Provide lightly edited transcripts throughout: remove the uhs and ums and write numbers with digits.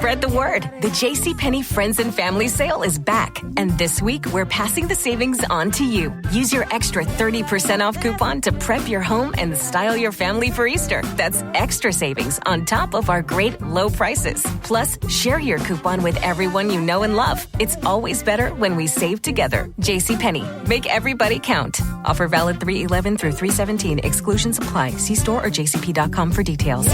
spread the word. The JCPenney Friends and Family Sale is back. And this week, we're passing the savings on to you. Use your extra 30% off coupon to prep your home and style your family for Easter. That's extra savings on top of our great low prices. Plus, share your coupon with everyone you know and love. It's always better when we save together. JCPenney. Make everybody count. Offer valid 3/11 through 3/17. Exclusions apply. See store or jcp.com for details.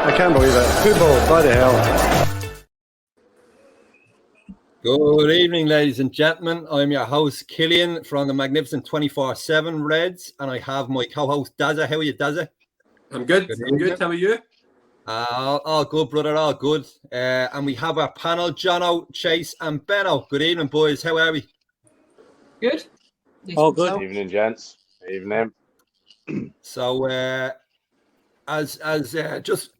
I can't believe it. Football, bloody hell. Good evening, ladies and gentlemen. I'm your host, Killian, from the magnificent 24/7 Reds, and I have my co-host, Dazza. How are you, Dazza? I'm good. I'm good. How are you? All good, brother. All good. And we have our panel, Jono, Chase, and Benno. Good evening, boys. How are we? Good. All good. Good evening, gents. Evening. So, just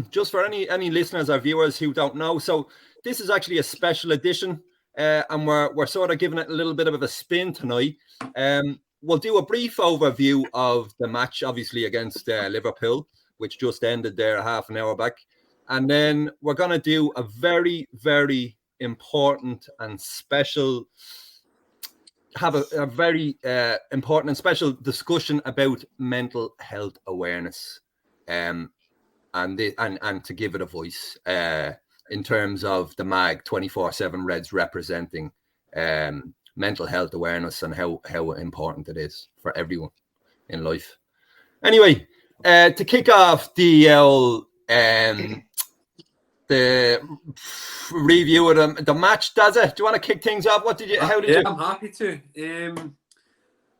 just for any listeners or viewers who don't know, so this is actually a special edition, and we're sort of giving it a little bit of a spin tonight. We'll do a brief overview of the match, obviously against Liverpool, which just ended there half an hour back, and then we're going to do a very, very important and special. Have a very important and special discussion about mental health awareness, and to give it a voice in terms of the MAG 24/7 Reds representing mental health awareness and how important it is for everyone in life. Anyway, to kick off the review of the match, Dazza, do you want to kick things off? How did you? I'm happy to.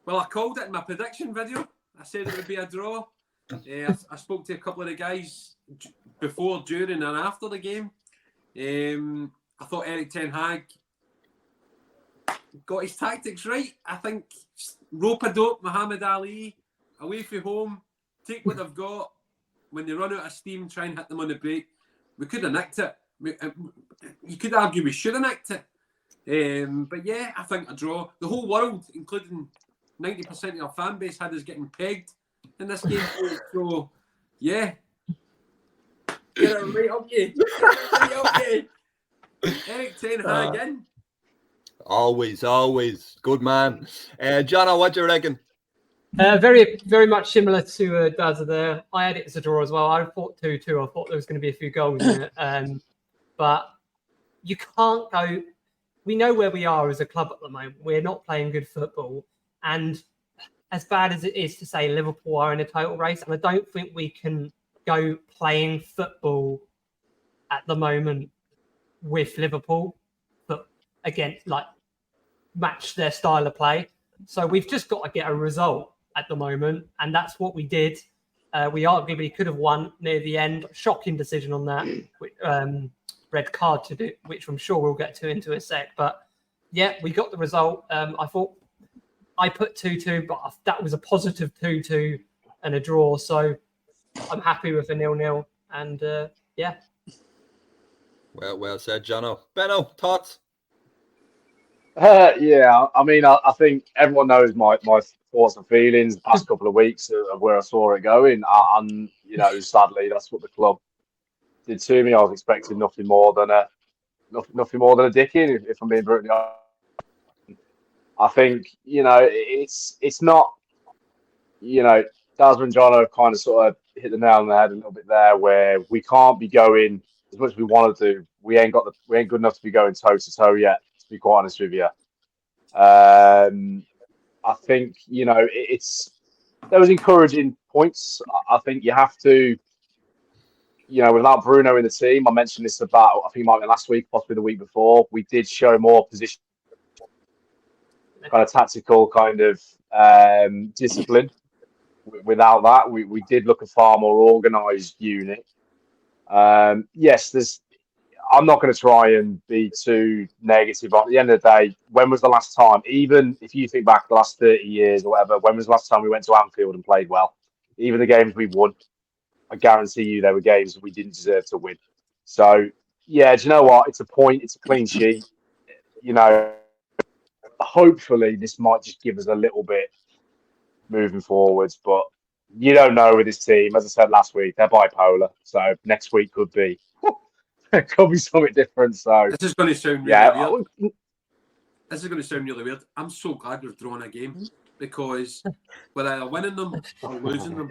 Well, I called it in my prediction video. I said it would be a draw. I spoke to a couple of the guys before, during, and after the game. I thought Eric Ten Hag got his tactics right. I think rope-a-dope Muhammad Ali, away from home, take what they've got. When they run out of steam, try and hit them on the break. We could have nicked it. You could argue we should have nicked it. But yeah, I think a draw. The whole world, including 90% of our fan base, had us getting pegged in this game. So, yeah. Get it right up you. Right up you. Eric Ten Hag in. Always. Good man. Jono, what do you reckon? Very, very much similar to Dazza there. I had it as a draw as well. I thought 2-2. I thought there was going to be a few goals in it. But you can't go... We know where we are as a club at the moment. We're not playing good football. And as bad as it is to say Liverpool are in a total race, and I don't think we can go playing football at the moment with Liverpool, but again, match their style of play. So we've just got to get a result at the moment, and that's what we did. We arguably could have won near the end. Shocking decision on that, red card to do, which I'm sure we'll get to into a sec. But yeah, we got the result. I thought I put 2-2, but that was a positive 2-2 and a draw. So I'm happy with a 0-0. And yeah. Well said, Jono. Benno, thoughts? Yeah, I mean, I think everyone knows my thoughts and feelings the past couple of weeks of where I saw it going. And, sadly, that's what the club did to me. I was expecting nothing more than a dicking, if I'm being brutally honest. I think, it's not, Dazza and Jono have kind of sort of hit the nail on the head a little bit there, where we can't be going as much as we want to do. We ain't good enough to be going toe to toe yet, to be quite honest with you. I think, there was encouraging points. I think you have to, without Bruno in the team, I mentioned this about, I think it might have been last week, possibly the week before, we did show more position, kind of tactical kind of discipline. Without that, we did look a far more organised unit. Yes, I'm not going to try and be too negative. But at the end of the day, when was the last time, even if you think back the last 30 years or whatever, when was the last time we went to Anfield and played well? Even the games we won, I guarantee you there were games that we didn't deserve to win. So, yeah, do you know what? It's a point. It's a clean sheet. Hopefully this might just give us a little bit moving forwards. But you don't know with this team. As I said last week, they're bipolar. So next week could be something different. So this is going to sound really weird. This is going to sound really weird. I'm so glad we've drawn a game because we're either winning them or losing them.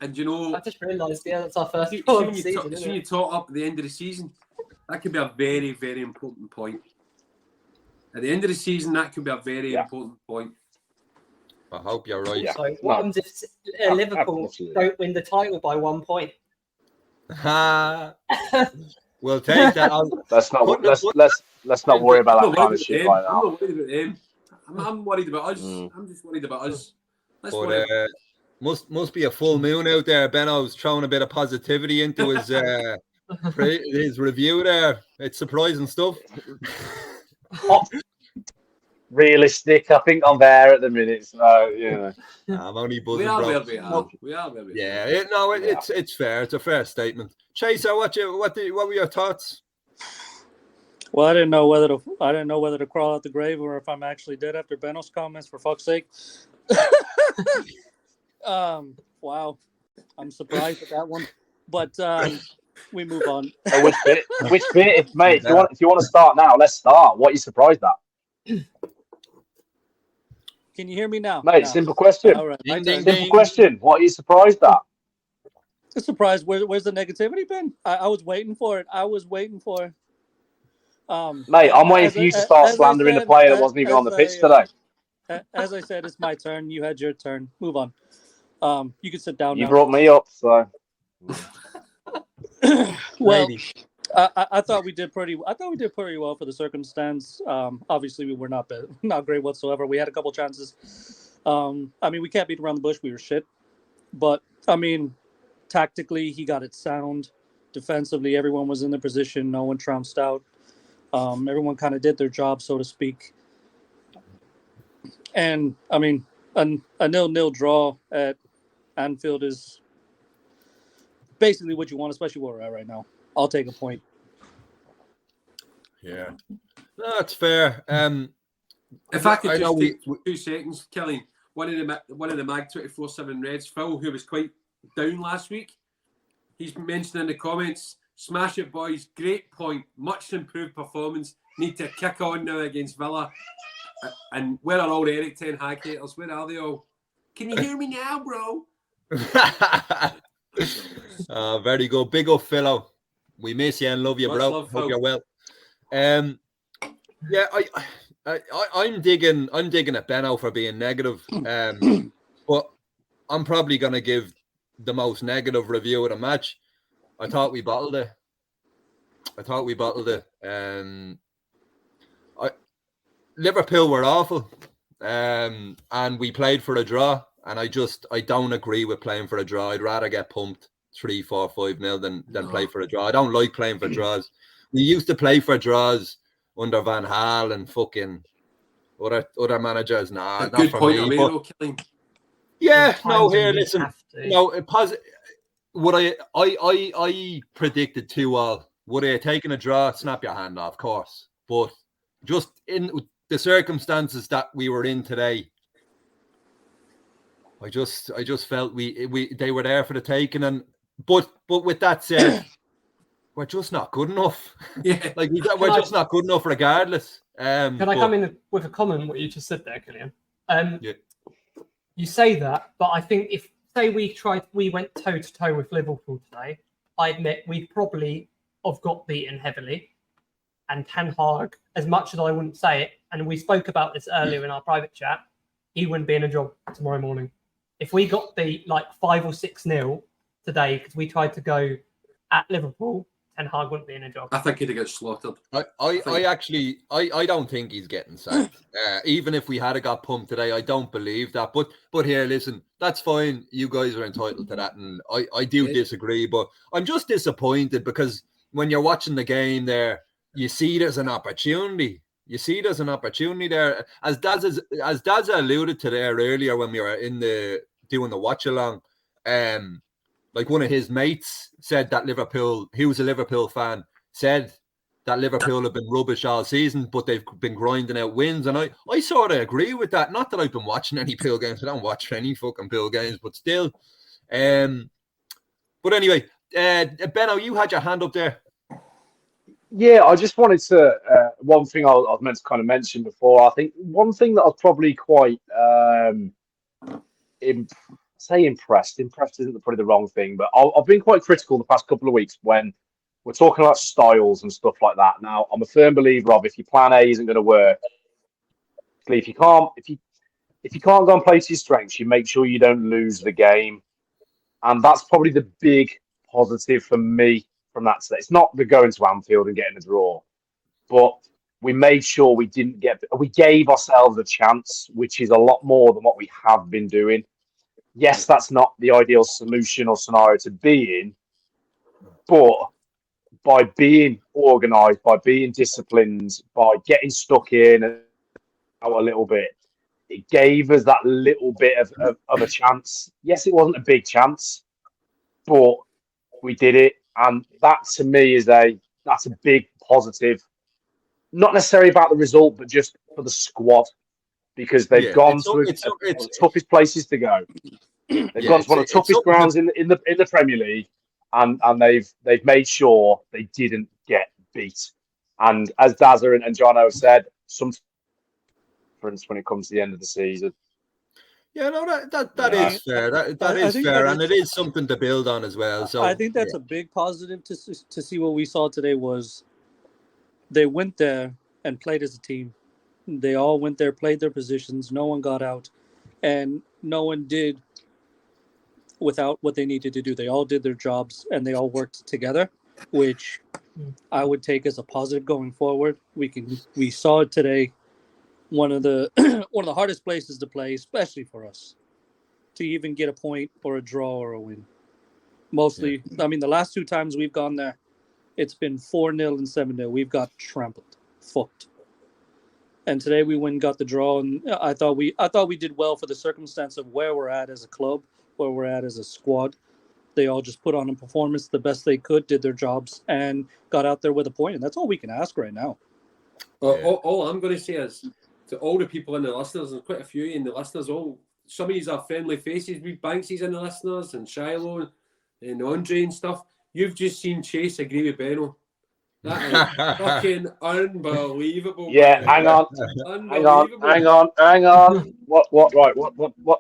And I just realised, that's our first when you talk up at the end of the season, that could be a very, very important point. At the end of the season, that could be a very important point. I hope you're right. So what happens if Liverpool don't win the title by 1 point? We'll take that. Let's not worry about that kind of shit right now. I'm not worried about him. I'm worried about us. I'm just worried about us. Must be a full moon out there. Benno's throwing a bit of positivity into his review there. It's surprising stuff. Realistic, I think I'm there at the minute. So I'm only buzzing. We are where we are. Yeah, it's fair. It's a fair statement. Chaser, what were your thoughts? Well, I didn't know whether to crawl out the grave or if I'm actually dead after Benno's comments. For fuck's sake. Wow, I'm surprised at that one. But we move on. Which bit, mate? If you want to start now, let's start. What are you surprised at? Can you hear me now? Mate, simple question. All right. Simple question. What are you surprised at? Surprised. Where's the negativity been? I was waiting for it. Mate, I'm waiting for you to start slandering the player that wasn't even on the pitch today. As I said, it's my turn. You had your turn. Move on. You can sit down now. You brought me up, so. Well, I thought we did pretty well for the circumstance. Obviously, we were not great whatsoever. We had a couple chances. We can't beat around the bush. We were shit. But tactically, he got it sound. Defensively, everyone was in their position. No one trounced out. Everyone kind of did their job, so to speak. And a 0-0 draw at Anfield is basically what you want, especially where we're at right now. I'll take a point. Yeah, that's fair. If I could just take 2 seconds, Killian, one of the Mag 24/7 Reds, Phil, who was quite down last week, he's mentioned in the comments, smash it, boys, great point, much improved performance, need to kick on now against Villa. And where are all the Eric Ten Hag haters? Where are they all? Can you hear me now, bro? Very good. Big up, Philo. We miss you and love you, bro. Hope you're well. Yeah, I'm digging at Benno for being negative. But I'm probably gonna give the most negative review of the match. I thought we bottled it. Liverpool were awful, and we played for a draw. And I don't agree with playing for a draw. I'd rather get pumped 3-4, 5-0 than play for a draw. I don't like playing for draws. We used to play for draws under Van Gaal and fucking other managers. Nah, not good for point, me. Killing. Yeah, no. Here, listen. No, what I predicted 2-2. Would I have taken a draw? Snap your hand off, of course. But just in the circumstances that we were in today, I just felt they were there for the taking, but with that said, we're just not good enough. Yeah, we're just not good enough regardless. Can I come in with a comment on what you just said there, Killian? Yeah. You say that, but I think if say we went toe to toe with Liverpool today, I admit we'd probably have got beaten heavily, And Ten Hag, as much as I wouldn't say it, and we spoke about this earlier in our private chat, he wouldn't be in a job tomorrow morning. If we got beat like 5 or 6-0 today because we tried to go at Liverpool, Ten Hag wouldn't be in a job. I think he'd got slaughtered. I don't think he's getting sacked. Even if we had got pumped today, I don't believe that. But here, listen, that's fine. You guys are entitled to that, and I do disagree. But I'm just disappointed because when you're watching the game there, you see there's an opportunity. You see there's an opportunity there. As Daz alluded to there earlier when we were doing the watch along, like one of his mates said that Liverpool, he was a Liverpool fan, said that Liverpool have been rubbish all season, but they've been grinding out wins. And I sort of agree with that. Not that I've been watching any Pool games. I don't watch any fucking Pool games, but still. But anyway, Benno, you had your hand up there. Yeah, I just wanted to, one thing I was meant to kind of mention before, I think one thing that I was probably quite, impressed isn't probably the wrong thing, but I've been quite critical the past couple of weeks when we're talking about styles and stuff like that. Now, I'm a firm believer of if your plan A isn't going to work, if you can't go and play to your strengths, you make sure you don't lose the game. And that's probably the big positive for me from that today. It's not the going to Anfield and getting a draw, but we made sure we gave ourselves a chance, which is a lot more than what we have been doing. Yes, that's not the ideal solution or scenario to be in, but by being organised, by being disciplined, by getting stuck in out a little bit, it gave us that little bit of a chance. Yes, it wasn't a big chance, but we did it. And that to me that's a big positive. Not necessarily about the result, but just for the squad. Because they've gone to one of the toughest places to go. They've gone to one of the toughest grounds in the Premier League, and they've made sure they didn't get beat. And as Dazza and Jono have said, some difference when it comes to the end of the season. Yeah, no, that is fair. That is fair, and it is something to build on as well. So I think that's a big positive to see what we saw today was they went there and played as a team. They all went there, played their positions. No one got out, and no one did without what they needed to do. They all did their jobs, and they all worked together, which I would take as a positive going forward. We saw it today. One of the hardest places to play, especially for us, to even get a point or a draw or a win. Mostly, I mean, the last 2 times we've gone there, it's been 4-0 and 7-0. We've got trampled, fucked. And today we went and got the draw, and I thought we did well for the circumstance of where we're at as a club, where we're at as a squad. They all just put on a performance the best they could, did their jobs, and got out there with a point. And that's all we can ask right now. All I'm going to say is to all the people in the listeners, and quite a few in the listeners, some of these are friendly faces. We Banksy's in the listeners, and Shiloh, and Andre and stuff. You've just seen Chase agree with Benno. That is fucking unbelievable. Yeah, hang on. Right,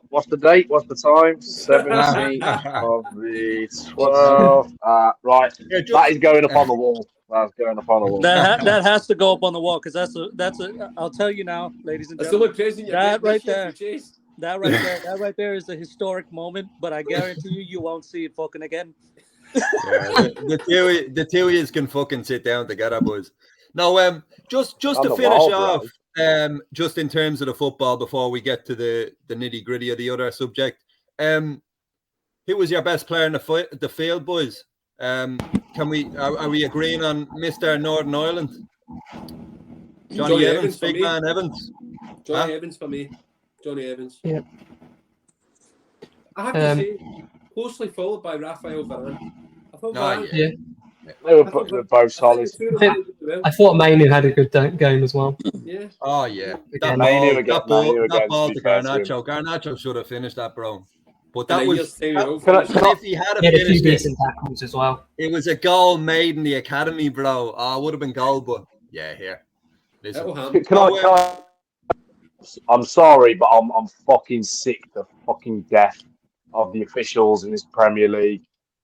what's the date? What's the time? 17th of the 12th. Right, that is going up on the wall. That's going up on the wall. That has to go up on the wall because that's a. I'll tell you now, ladies and gentlemen. That right there is a historic moment. But I guarantee you won't see it fucking again. The two of you can fucking sit down together, boys. Now, just to finish off, just in terms of the football before we get to the nitty gritty of the other subject, who was your best player in the field, boys? Are we agreeing on Mr. Northern Ireland? Johnny Evans, big man Evans. Johnny Evans for me. Johnny Evans. Yeah. I have to say, closely followed by Raphael Varane. I thought Yeah. They were both solid. I thought Mainu had a good game as well. Yeah. Oh, yeah. Again, That ball to Garnacho. Garnacho should have finished that, bro. But that was... if he had a few finished decent tackles as well. It was a goal made in the academy, bro. It would have been goal, but... Yeah, here. Listen. I'm sorry, but I'm fucking sick to fucking death of the officials in this Premier League,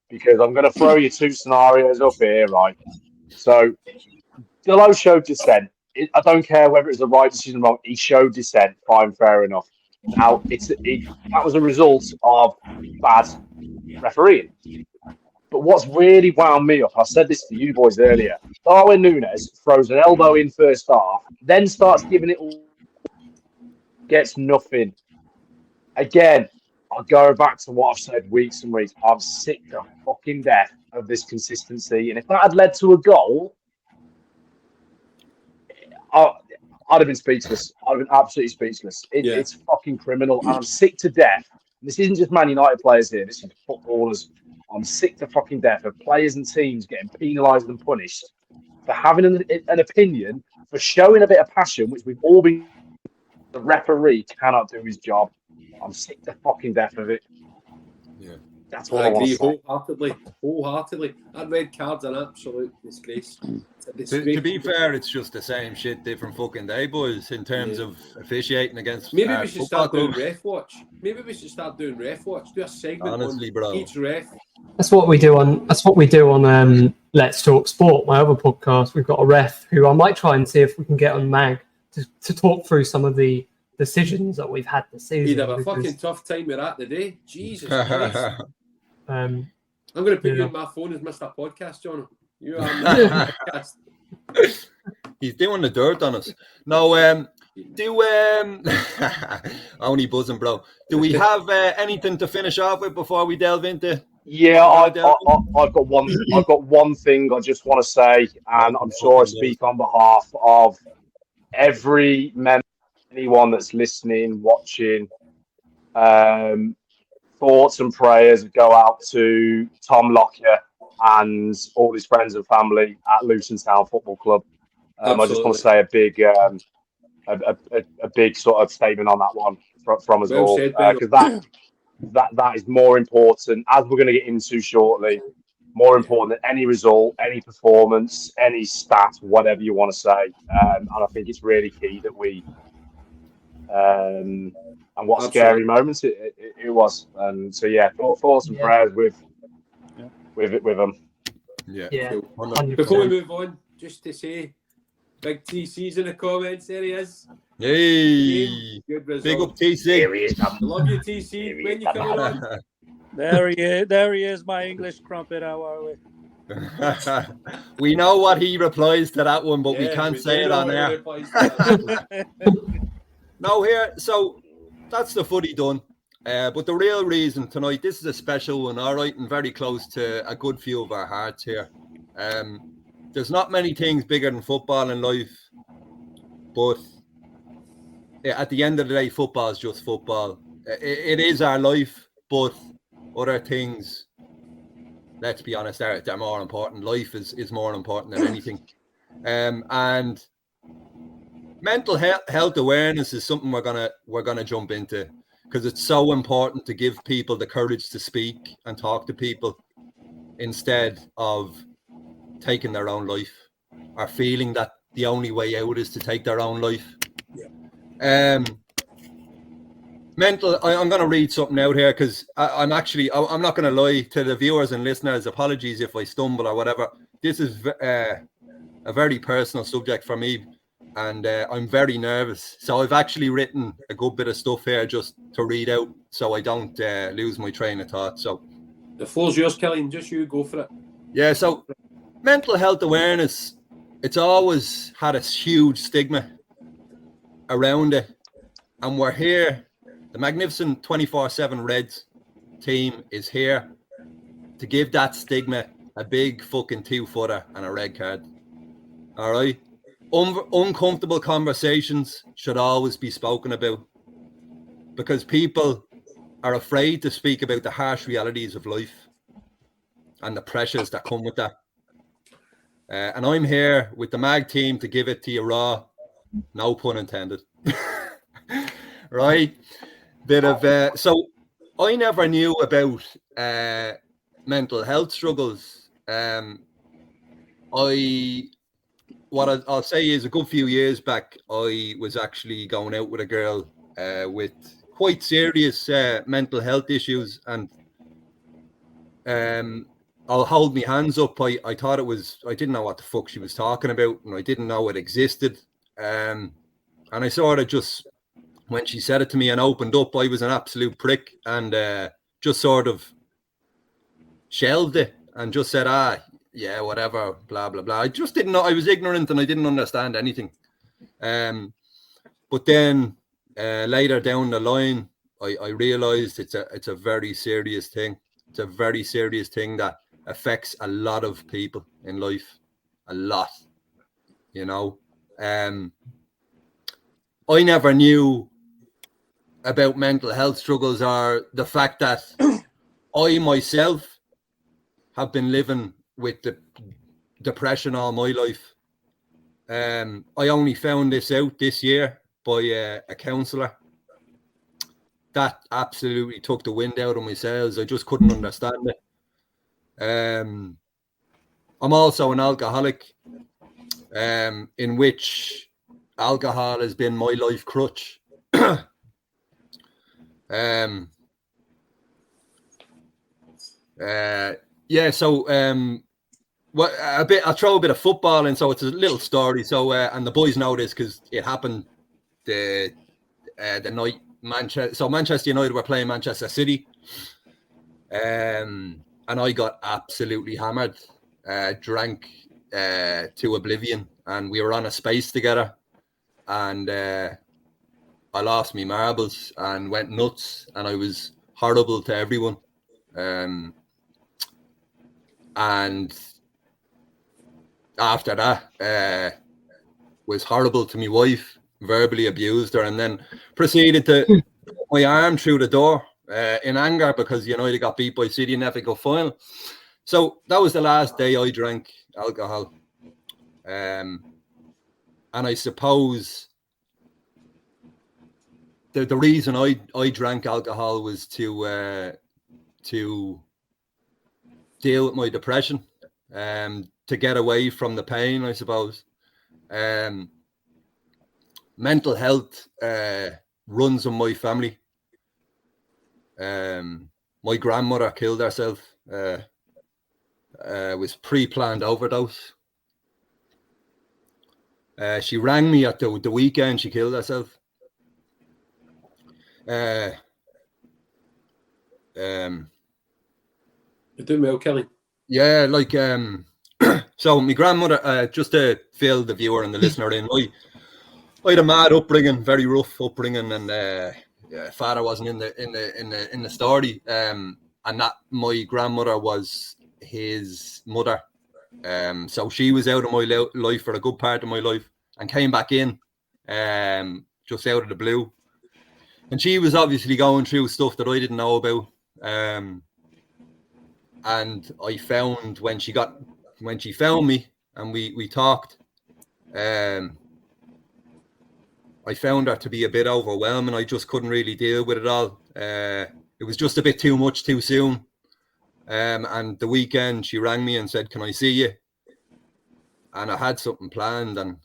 because I'm going to throw you 2 scenarios up here, right? So Dillo showed dissent. I don't care whether it was the right decision or wrong. He showed dissent. Fine, fair enough. Now, that was a result of bad refereeing. But what's really wound me up, I said this to you boys earlier, Darwin Núñez throws an elbow in first half, then starts giving it all, gets nothing. Again, I'll go back to what I've said weeks and weeks. I'm sick to fucking death of this consistency. And if that had led to a goal, I'd have been speechless. I'd have been absolutely speechless. It's fucking criminal. And I'm sick to death. This isn't just Man United players here. This is footballers. I'm sick to fucking death of players and teams getting penalised and punished for having an opinion, for showing a bit of passion, which we've all been. The referee cannot do his job. I'm sick to fucking death of it. Yeah, that's all I I want agree to say. wholeheartedly. That red card's an absolute disgrace. To be fair, it's just the same shit, different fucking day, boys, in terms of officiating against. Maybe we should start doing clubs. ref watch. Maybe we should start doing ref watch. Do a segment Honestly, on bro. each ref. That's what we do on Let's Talk Sport, my other podcast. We've got a ref who I might try and see if we can get on Mag to talk through some of the decisions that we've had this season. He'd have a fucking tough time with that today. Jesus Christ. I'm going to put you on my phone as Mr. Podcast, John. You are Mr. Podcast. He's doing the dirt on us. No, only buzzing, bro. Do we have anything to finish off with before we delve into? Yeah, I've got one thing I just want to say, and I'm sure I speak on behalf of every member, anyone that's listening, watching. Thoughts and prayers go out to Tom Lockyer and all his friends and family at Luton Town Football Club. I just want to say a big sort of statement on that one from us all, because that is more important, as we're going to get into shortly, more important than any result, any performance, any stat, whatever you want to say. And I think it's really key that we and what scary moments it was. And so thoughts and prayers with them. Yeah. Before we move on, just to say, Big TC's in the comments. There he is. Hey, good result. Big up TC. There he is. Love you, TC. When you coming on? There he is. There he is, my English crumpet. How are we? We know what he replies to that one, but we can't say it on air. No, here. So that's the footy done. But the real reason tonight, this is a special one, all right, and very close to a good few of our hearts here. There's not many things bigger than football in life, but at the end of the day, football is just football. It is our life, but other things, let's be honest, they're more important. Life is more important than anything. And mental health awareness is something we're gonna jump into, because it's so important to give people the courage to speak and talk to people instead of taking their own life, or feeling that the only way out is to take their own life. I'm going to read something out here, because I'm not going to lie to the viewers and listeners. Apologies if I stumble or whatever. This is a very personal subject for me, and I'm very nervous. So I've actually written a good bit of stuff here just to read out, so I don't lose my train of thought. So the floor's yours, Kelly. Just you go for it. Yeah. So mental health awareness, it's always had a huge stigma around it, and we're here. The magnificent 24/7 Reds team is here to give that stigma a big fucking 2-footer and a red card. All right. Uncomfortable conversations should always be spoken about, because people are afraid to speak about the harsh realities of life and the pressures that come with that. And I'm here with the Mag team to give it to you raw, no pun intended. Right? Bit of so I never knew about mental health struggles. I'll say is a good few years back, I was actually going out with a girl with quite serious mental health issues, and I'll hold my hands up. I thought it was, I didn't know what the fuck she was talking about, and I didn't know it existed. And I sort of just, when she said it to me and opened up, I was an absolute prick and just sort of shelved it and just said, yeah, whatever, blah, blah, blah. I just didn't know. I was ignorant and I didn't understand anything. But then later down the line, I realized it's a very serious thing. It's a very serious thing that affects a lot of people in life. A lot, you know. I never knew about mental health struggles or the fact that I myself have been living with the depression all my life. I only found this out this year by a counsellor. That absolutely took the wind out of my sails. I just couldn't understand it. I'm also an alcoholic, in which alcohol has been my life crutch. Well, I'll throw a bit of football in, so it's a little story. So, and the boys know this because it happened the night Manchester United were playing Manchester City, and I got absolutely hammered, drank to oblivion, and we were on a space together, and I lost my marbles and went nuts, and I was horrible to everyone, and after that, was horrible to my wife, verbally abused her, and then proceeded to put my arm through the door in anger because United got beat by City in the FA Cup final. So that was the last day I drank alcohol. And I suppose the reason I drank alcohol was to deal with my depression, to get away from the pain, I suppose. Mental health runs in my family. My grandmother killed herself. Was pre-planned overdose. She rang me at the weekend. She killed herself. You're doing well, Kelly. Yeah, like so my grandmother, just to fill the viewer and the listener in, I had a mad upbringing, very rough upbringing, and father wasn't in the story, and that my grandmother was his mother, so she was out of my life for a good part of my life and came back in, just out of the blue, and she was obviously going through stuff that I didn't know about, and I found when she found me and we talked, I found her to be a bit overwhelming. I just couldn't really deal with it all. It was just a bit too much too soon. And the weekend she rang me and said, "Can I see you?" And I had something planned, and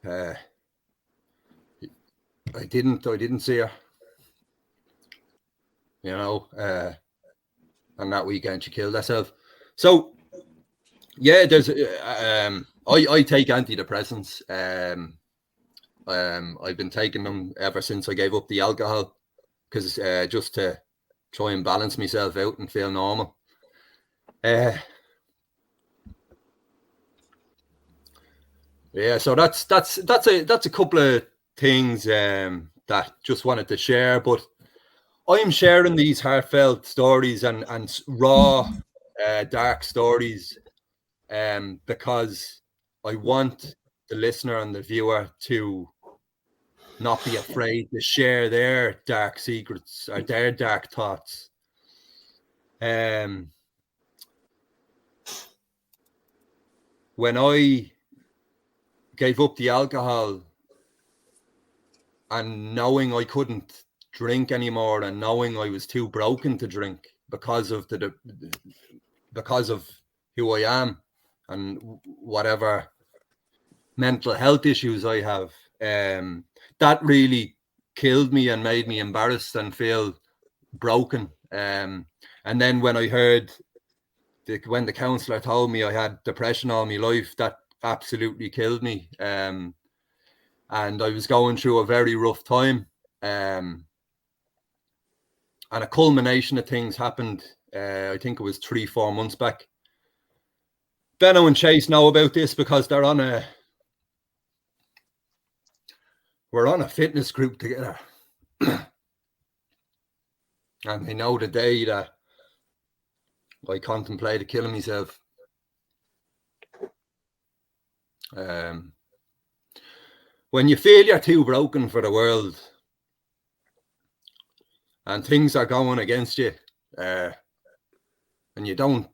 I didn't see her. You know, and that weekend she killed herself. So yeah, there's I take antidepressants. I've been taking them ever since I gave up the alcohol, because just to try and balance myself out and feel normal. Yeah, so that's a couple of things that just wanted to share. But I'm sharing these heartfelt stories and raw, dark stories, because I want the listener and the viewer to not be afraid to share their dark secrets or their dark thoughts. When I gave up the alcohol and knowing I couldn't drink anymore and knowing I was too broken to drink because of who I am and whatever mental health issues I have, that really killed me and made me embarrassed and feel broken. And then when I heard when the counsellor told me I had depression all my life, that absolutely killed me. And I was going through a very rough time. And a culmination of things happened. I think it was 3-4 months back. Benno and Chase know about this because we're on a fitness group together. And they know the day that I contemplated killing myself. When you feel you're too broken for the world and things are going against you, and you don't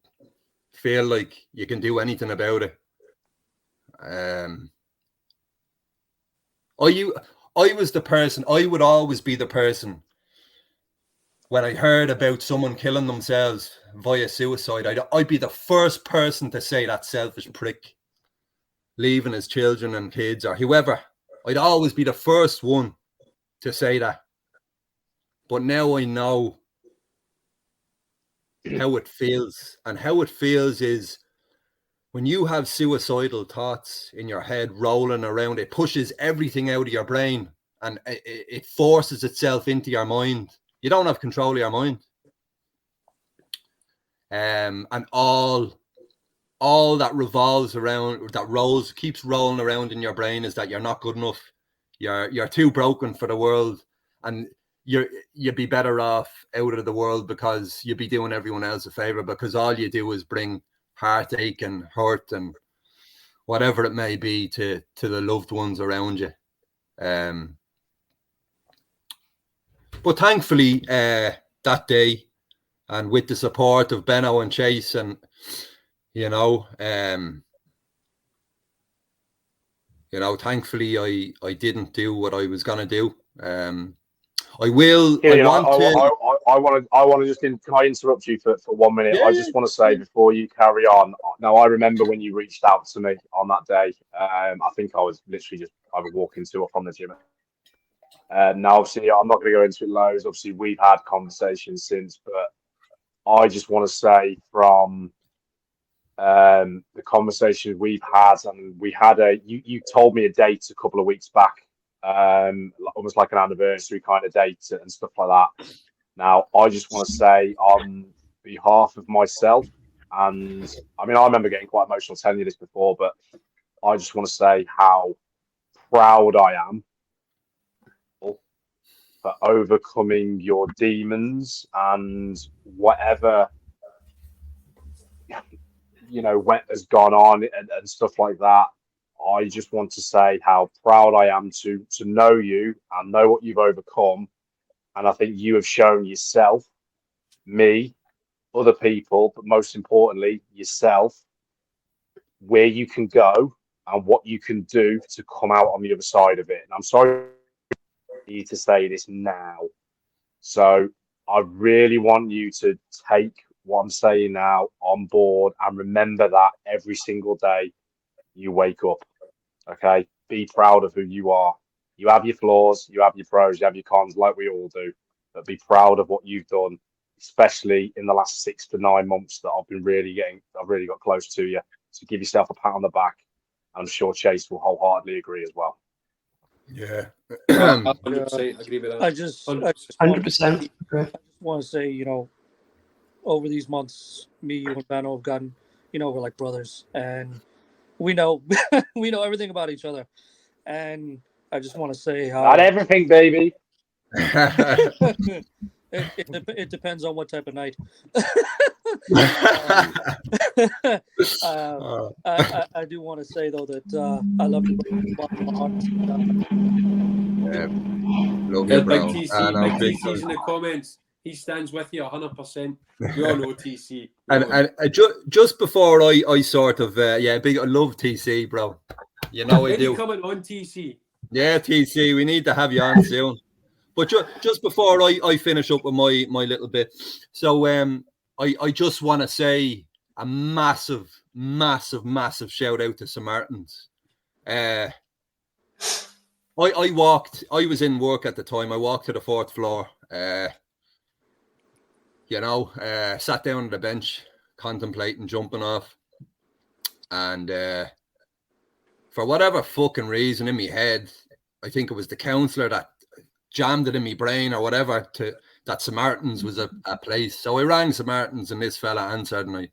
feel like you can do anything about it. I was the person, I would always be the person when I heard about someone killing themselves via suicide, I'd be the first person to say that selfish prick leaving his children and kids or whoever. I'd always be the first one to say that. But now I know how it feels. And how it feels is when you have suicidal thoughts in your head rolling around, it pushes everything out of your brain and it forces itself into your mind. You don't have control of your mind. And all that revolves around, keeps rolling around in your brain is that you're not good enough. You're too broken for the world. And you'd be better off out of the world because you'd be doing everyone else a favor, because all you do is bring heartache and hurt and whatever it may be to the loved ones around you. But thankfully, that day, and with the support of Benno and Chase, and thankfully I didn't do what I was gonna do. I will. Killian, I want to just. Can I interrupt you for 1 minute? Yeah, I just want to say before you carry on. Now, I remember when you reached out to me on that day. I think I was literally just either walking to or from the gym. Now, obviously, I'm not going to go into it loads. Obviously, we've had conversations since, but I just want to say from the conversations we've had, and we had you told me a date a couple of weeks back. Almost like an anniversary kind of date and stuff like that. Now, I just want to say on behalf of myself, and I mean, I remember getting quite emotional telling you this before, but I just want to say how proud I am for overcoming your demons and whatever what has gone on and stuff like that. I just want to say how proud I am to know you and know what you've overcome. And I think you have shown yourself, me, other people, but most importantly, yourself, where you can go and what you can do to come out on the other side of it. And I'm sorry for you to say this now. So I really want you to take what I'm saying now on board and remember that every single day you wake up. Okay, be proud of who you are. You have your flaws, you have your pros, you have your cons, like we all do. But be proud of what you've done, especially in the last 6 to 9 months that I've really got close to you. So give yourself a pat on the back. I'm sure Chase will wholeheartedly agree as well. Yeah, 100% agree with that. I just 100%. want to say, over these months, me, you, and Benno have gotten, we're like brothers, and we know we know everything about each other. And I just want to say how Not everything, baby. it depends on what type of night. I do want to say though that I love you. Love you, bro. Big TC's in the comments. He stands with you 100%. We all know TC. And just before I sort of I love TC, bro. I when do. You coming on TC? Yeah, TC, we need to have you on soon. But just before I finish up with my little bit, so I just want to say a massive shout out to Samaritans. I was in work at the time. I walked to the 4th floor. Sat down on the bench, contemplating jumping off. And for whatever fucking reason in my head, I think it was the counsellor that jammed it in my brain or whatever that Samaritans was a place. So I rang Samaritans and this fella answered, and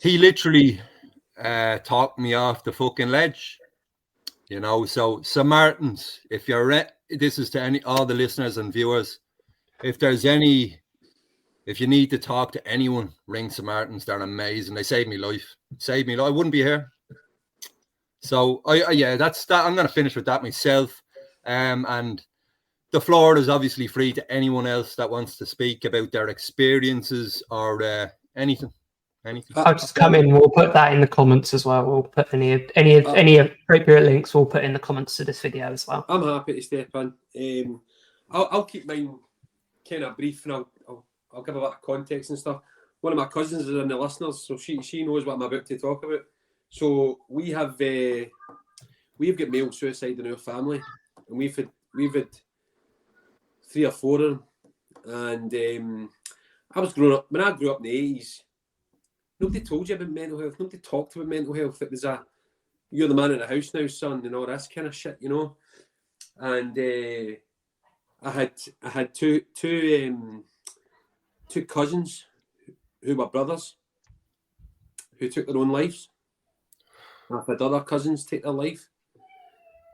he literally talked me off the fucking ledge. You know, so Samaritans, if you're this is to all the listeners and viewers, if you need to talk to anyone, ring Samaritans. They're amazing. They saved me life. I wouldn't be here. So that's that. I'm going to finish with that myself. And the floor is obviously free to anyone else that wants to speak about their experiences or anything. I'll just come in. We'll put that in the comments as well. We'll put any appropriate links. We'll put in the comments to this video as well. I'm happy to step in. I'll keep mine kind of brief, and I'll give a bit of context and stuff. One of my cousins is in the listeners, so she knows what I'm about to talk about. So we've got male suicide in our family, and we've had 3 or 4 of them. And I was growing up when I grew up in the 80s. Nobody told you about mental health. Nobody talked about mental health. It was you're the man in the house now, son, and all this kind of shit, you know. And I had two cousins who were brothers who took their own lives. I've had other cousins take their life.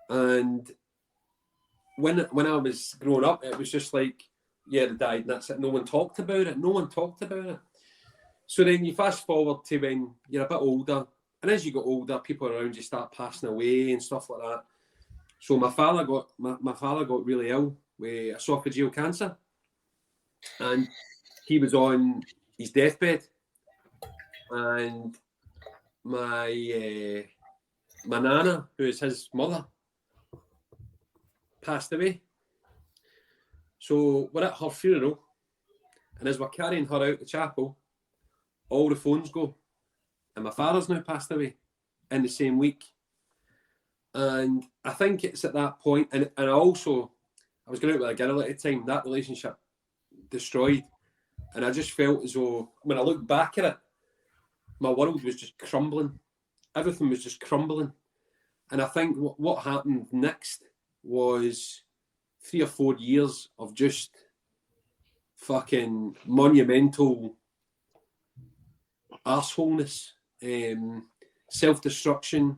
And when I was growing up, it was just like, yeah, they died, and that's it. No one talked about it. So then you fast forward to when you're a bit older, and as you get older, people around you start passing away and stuff like that. So my father got really ill with esophageal cancer, and he was on his deathbed, and my nana, who is his mother, passed away. So we're at her funeral, and as we're carrying her out the chapel, all the phones go, and my father's now passed away in the same week. And I think it's at that point, and I was going out with a girl at the time, that relationship destroyed, and I just felt as though when I look back at it, my world was just crumbling. Everything was just crumbling. And I think what happened next was 3 or 4 years of just fucking monumental arseholeness, self-destruction,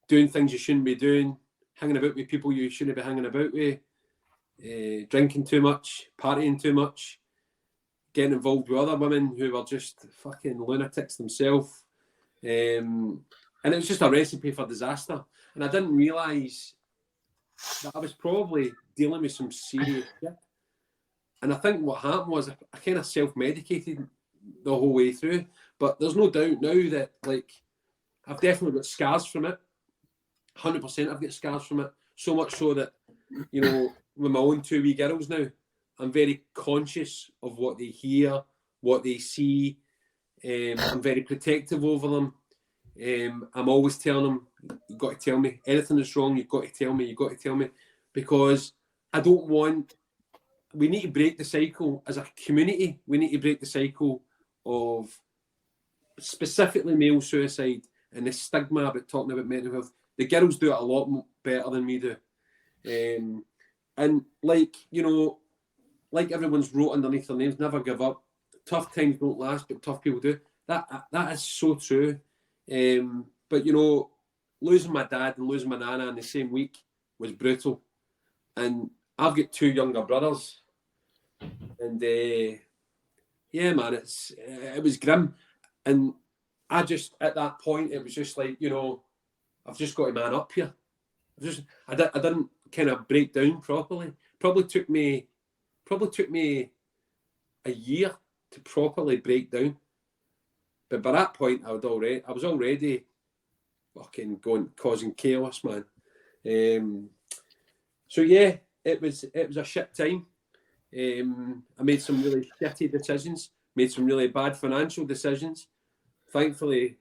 doing things you shouldn't be doing, hanging about with people you shouldn't be hanging about with, drinking too much, partying too much, getting involved with other women who were just fucking lunatics themselves. And it was just a recipe for disaster. And I didn't realise that I was probably dealing with some serious shit. And I think what happened was I kind of self-medicated the whole way through. But there's no doubt now that, like, I've definitely got scars from it. 100% I've got scars from it. So much so that, you know, with my own 2 wee girls now, I'm very conscious of what they hear, what they see. I'm very protective over them. I'm always telling them, you've got to tell me. Anything that's wrong, you've got to tell me. Because I don't want... We need to break the cycle as a community. We need to break the cycle of specifically male suicide and the stigma about talking about mental health. The girls do it a lot better than me do. And like, you know, like everyone's wrote underneath their names, never give up. Tough times don't last, but tough people do. That is so true. But, you know, losing my dad and losing my nana in the same week was brutal. And I've got 2 younger brothers. And, yeah, man, it was grim. And I just, at that point, it was just like, you know, I've just got to man up here. I didn't kind of break down properly. Probably took me a year to properly break down. But by that point, I was already fucking causing chaos, man. So yeah, it was a shit time. I made some really shitty decisions, made some really bad financial decisions. Thankfully,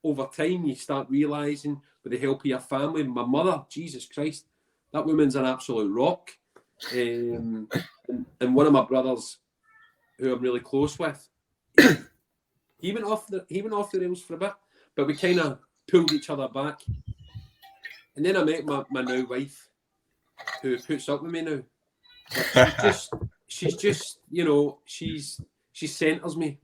over time, you start realising with the help of your family. My mother, Jesus Christ, that woman's an absolute rock. And one of my brothers who I'm really close with, he went off the rails for a bit, but we kind of pulled each other back. And then I met my now wife, who puts up with me now. But she's just, you know, she centers me.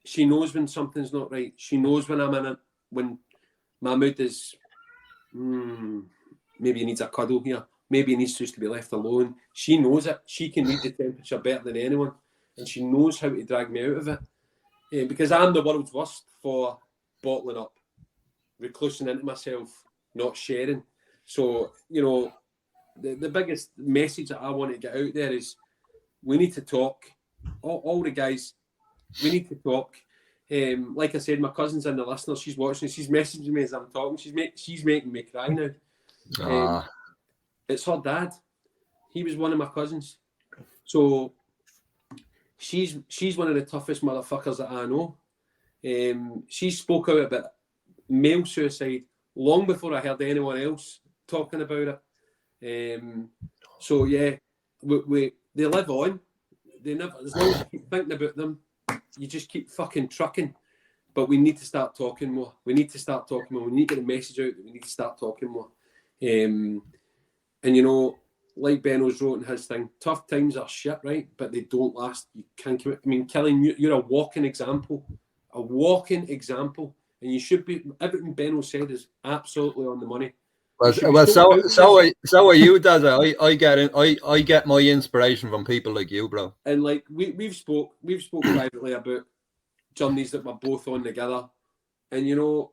She knows when something's not right. She knows when I'm in it, when my mood is, maybe he needs a cuddle here. Maybe he needs just to be left alone. She knows it. She can read the temperature better than anyone. And she knows how to drag me out of it. Because I'm the world's worst for bottling up, reclusing into myself, not sharing. So, you know, the biggest message that I want to get out there is we need to talk. All the guys, we need to talk. Like I said, my cousin's in the listener. She's watching. She's messaging me as I'm talking. She's making me cry now. It's her dad. He was one of my cousins. So she's one of the toughest motherfuckers that I know. She spoke out about male suicide long before I heard anyone else talking about it. So yeah, they live on. They never, as long as you keep thinking about them, you just keep fucking trucking. But we need to start talking more. We need to start talking more. We need to get the message out that we need to start talking more. And you know, like Benno's wrote in his thing, tough times are shit, right? But they don't last. You can't commit. I mean, Killian, you're a walking example. A walking example. And you should be, everything Benno said is absolutely on the money. Well, so are you, Dazza. I get my inspiration from people like you, bro. And like we've spoke privately about journeys that we're both on together. And you know,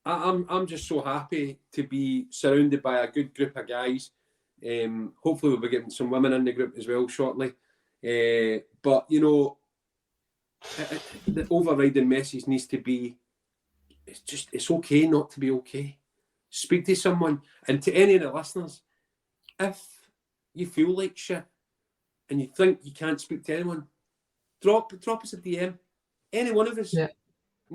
I'm just so happy to be surrounded by a good group of guys. Hopefully we'll be getting some women in the group as well shortly. But you know, the overriding message needs to be, it's okay not to be okay. Speak to someone. And to any of the listeners, if you feel like shit and you think you can't speak to anyone, drop us a DM. Any one of us. Yeah.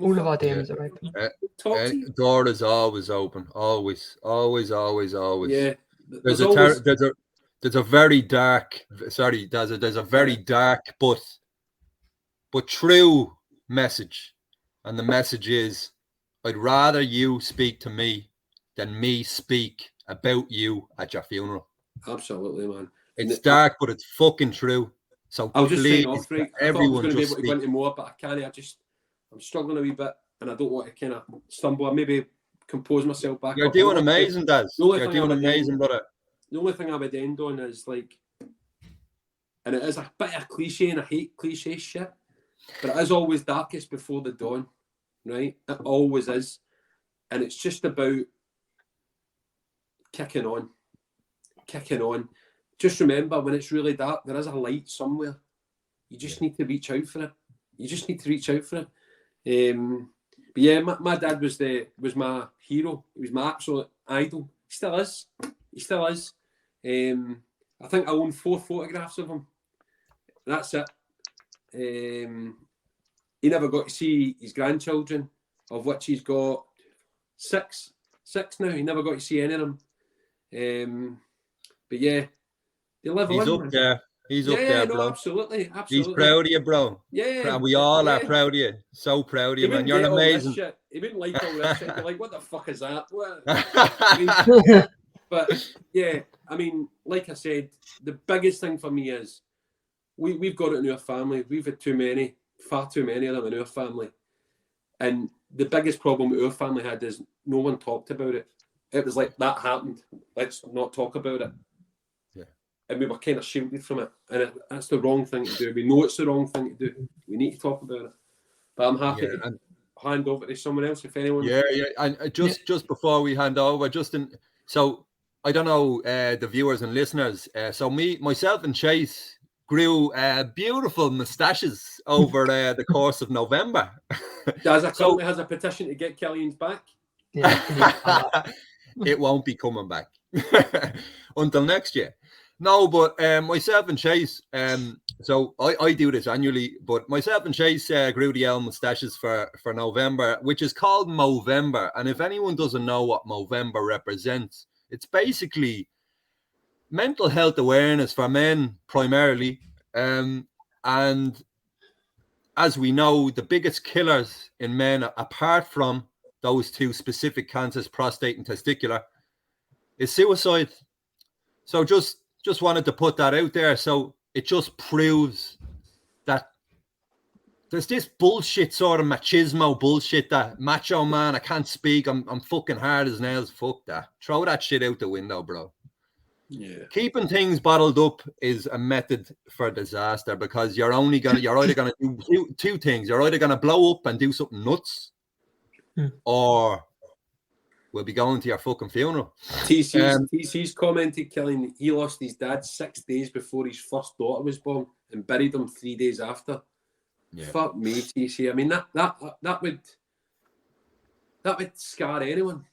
All of our DMs are open. Door is always open. Always. Yeah. There's a very dark, there's a very dark but true message. And the message is, I'd rather you speak to me than me speak about you at your funeral. Absolutely, man. It's dark, but it's fucking true. So I'll just please, sign off, right? I thought I was going to be able to go into more, but I can't. I'm struggling a wee bit, and I don't want to kind of stumble. I maybe compose myself back. You're doing amazing, Daz. You're doing amazing, brother. The only thing I would end on is like, and it is a bit of cliche, and I hate cliche shit, but it is always darkest before the dawn, right? It always is. And it's just about kicking on. Just remember, when it's really dark, there is a light somewhere. You just need to reach out for it. But yeah, my dad was my hero. He was my absolute idol. He still is. I think I own 4 photographs of him. That's it. He never got to see his grandchildren, of which he's got 6 now. He never got to see any of them. But yeah, they live He's on. Up there. He's up there, bro. Absolutely. He's proud of you, bro. Yeah. We all are proud of you. So proud of you, man. You're amazing. He wouldn't like all this shit. You're like, what the fuck is that? But yeah, I mean, like I said, the biggest thing for me is we've got it in our family. We've had far too many of them in our family. And the biggest problem our family had is no one talked about it. It was like, that happened. Let's not talk about it. Yeah. And we were kind of shielded from it. And that's the wrong thing to do. We know it's the wrong thing to do. We need to talk about it. But I'm happy to hand over to someone else if anyone. Yeah. And just before we hand over, so I don't know the viewers and listeners. So myself and Chase grew beautiful moustaches over the course of November. Dazza currently has a petition to get Killian's back. Yeah. It won't be coming back until next year. No, but myself and Chase, so I do this annually, but myself and Chase grew the elm moustaches for November, which is called Movember. And if anyone doesn't know what Movember represents, it's basically mental health awareness for men primarily. And as we know, the biggest killers in men, apart from those two specific cancers, prostate and testicular, is suicide. So just wanted to put that out there. So it just proves that there's this bullshit sort of machismo bullshit that macho man, I can't speak, I'm fucking hard as nails. Fuck that. Throw that shit out the window, bro. Yeah. Keeping things bottled up is a method for disaster, because you're either gonna do two things. You're either gonna blow up and do something nuts, or we'll be going to your fucking funeral. TC's commented, Killing, he lost his dad 6 days before his first daughter was born and buried him 3 days after. Yeah. Fuck me, TC. I mean, that would scar anyone.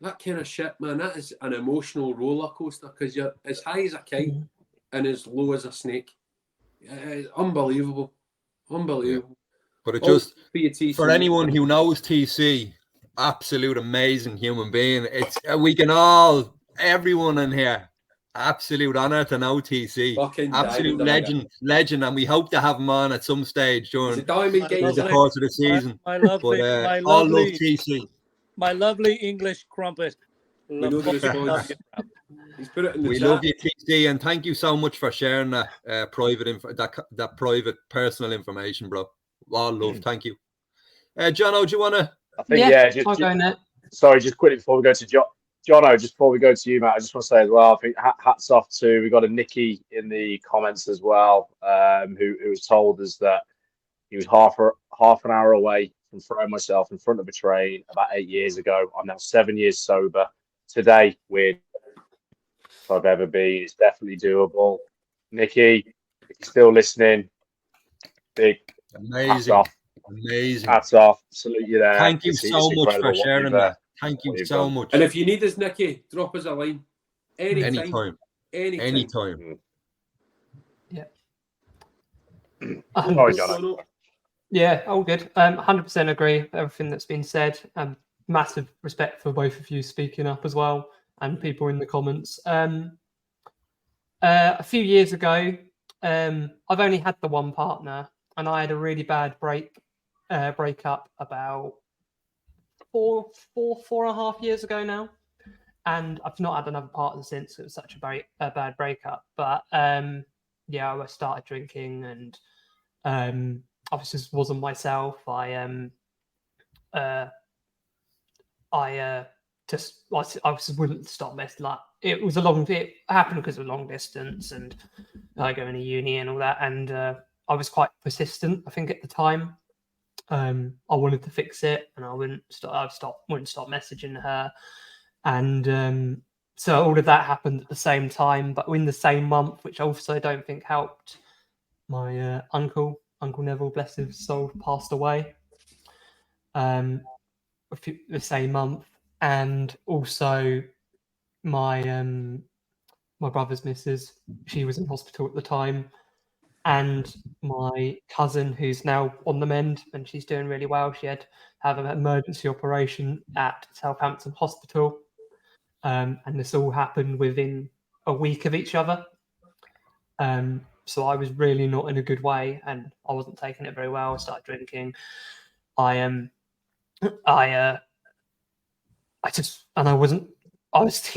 That kind of shit, man, that is an emotional roller coaster, because you're as high as a kite and as low as a snake. It's unbelievable. Unbelievable. Yeah. But it just, for anyone who knows TC, absolute amazing human being. It's everyone in here, absolute honor to know TC. Fucking absolute legend, and we hope to have him on at some stage during the course of the season. All love TC. My lovely English crumpet. We know the response. He's put it in the chat. Love you, TC, and thank you so much for sharing that that private personal information, bro. All love. Thank you. Jono, do you want to? I think sorry, just quickly before we go to Jono, just before we go to you, Matt, I just want to say as well, I think hats off to, we got a Nicky in the comments as well, who has told us that he was half an hour away from throwing myself in front of a train about 8 years ago. I'm now 7 years sober. Today, weird if I've ever been. It's definitely doable. Nicky, if you're still listening, big hats off. Amazing. Hats off. Salute you there. Thank you so much for sharing that. Thank you so much. And if you need us, Nicky, drop us a line. Anytime. Yeah. Sorry, John. Yeah, all good. 100% agree with everything that's been said. Massive respect for both of you speaking up as well, and people in the comments. A few years ago, I've only had the one partner, and I had a really bad breakup about four and a half years ago now, and I've not had another partner since. It was such a bad breakup. But I started drinking, and obviously this wasn't myself. I just wouldn't stop messing up. It happened because of long distance, and I going to uni and all that, and I was quite persistent, I think, at the time. I wanted to fix it, and I wouldn't stop messaging her, and so all of that happened at the same time. But in the same month, which also I don't think helped, my Uncle Neville, bless his soul, passed away. The same month, and also my brother's missus, she was in hospital at the time. And my cousin, who's now on the mend, and she's doing really well. She had to have an emergency operation at Southampton Hospital. And this all happened within a week of each other. So I was really not in a good way, and I wasn't taking it very well. I started drinking. I was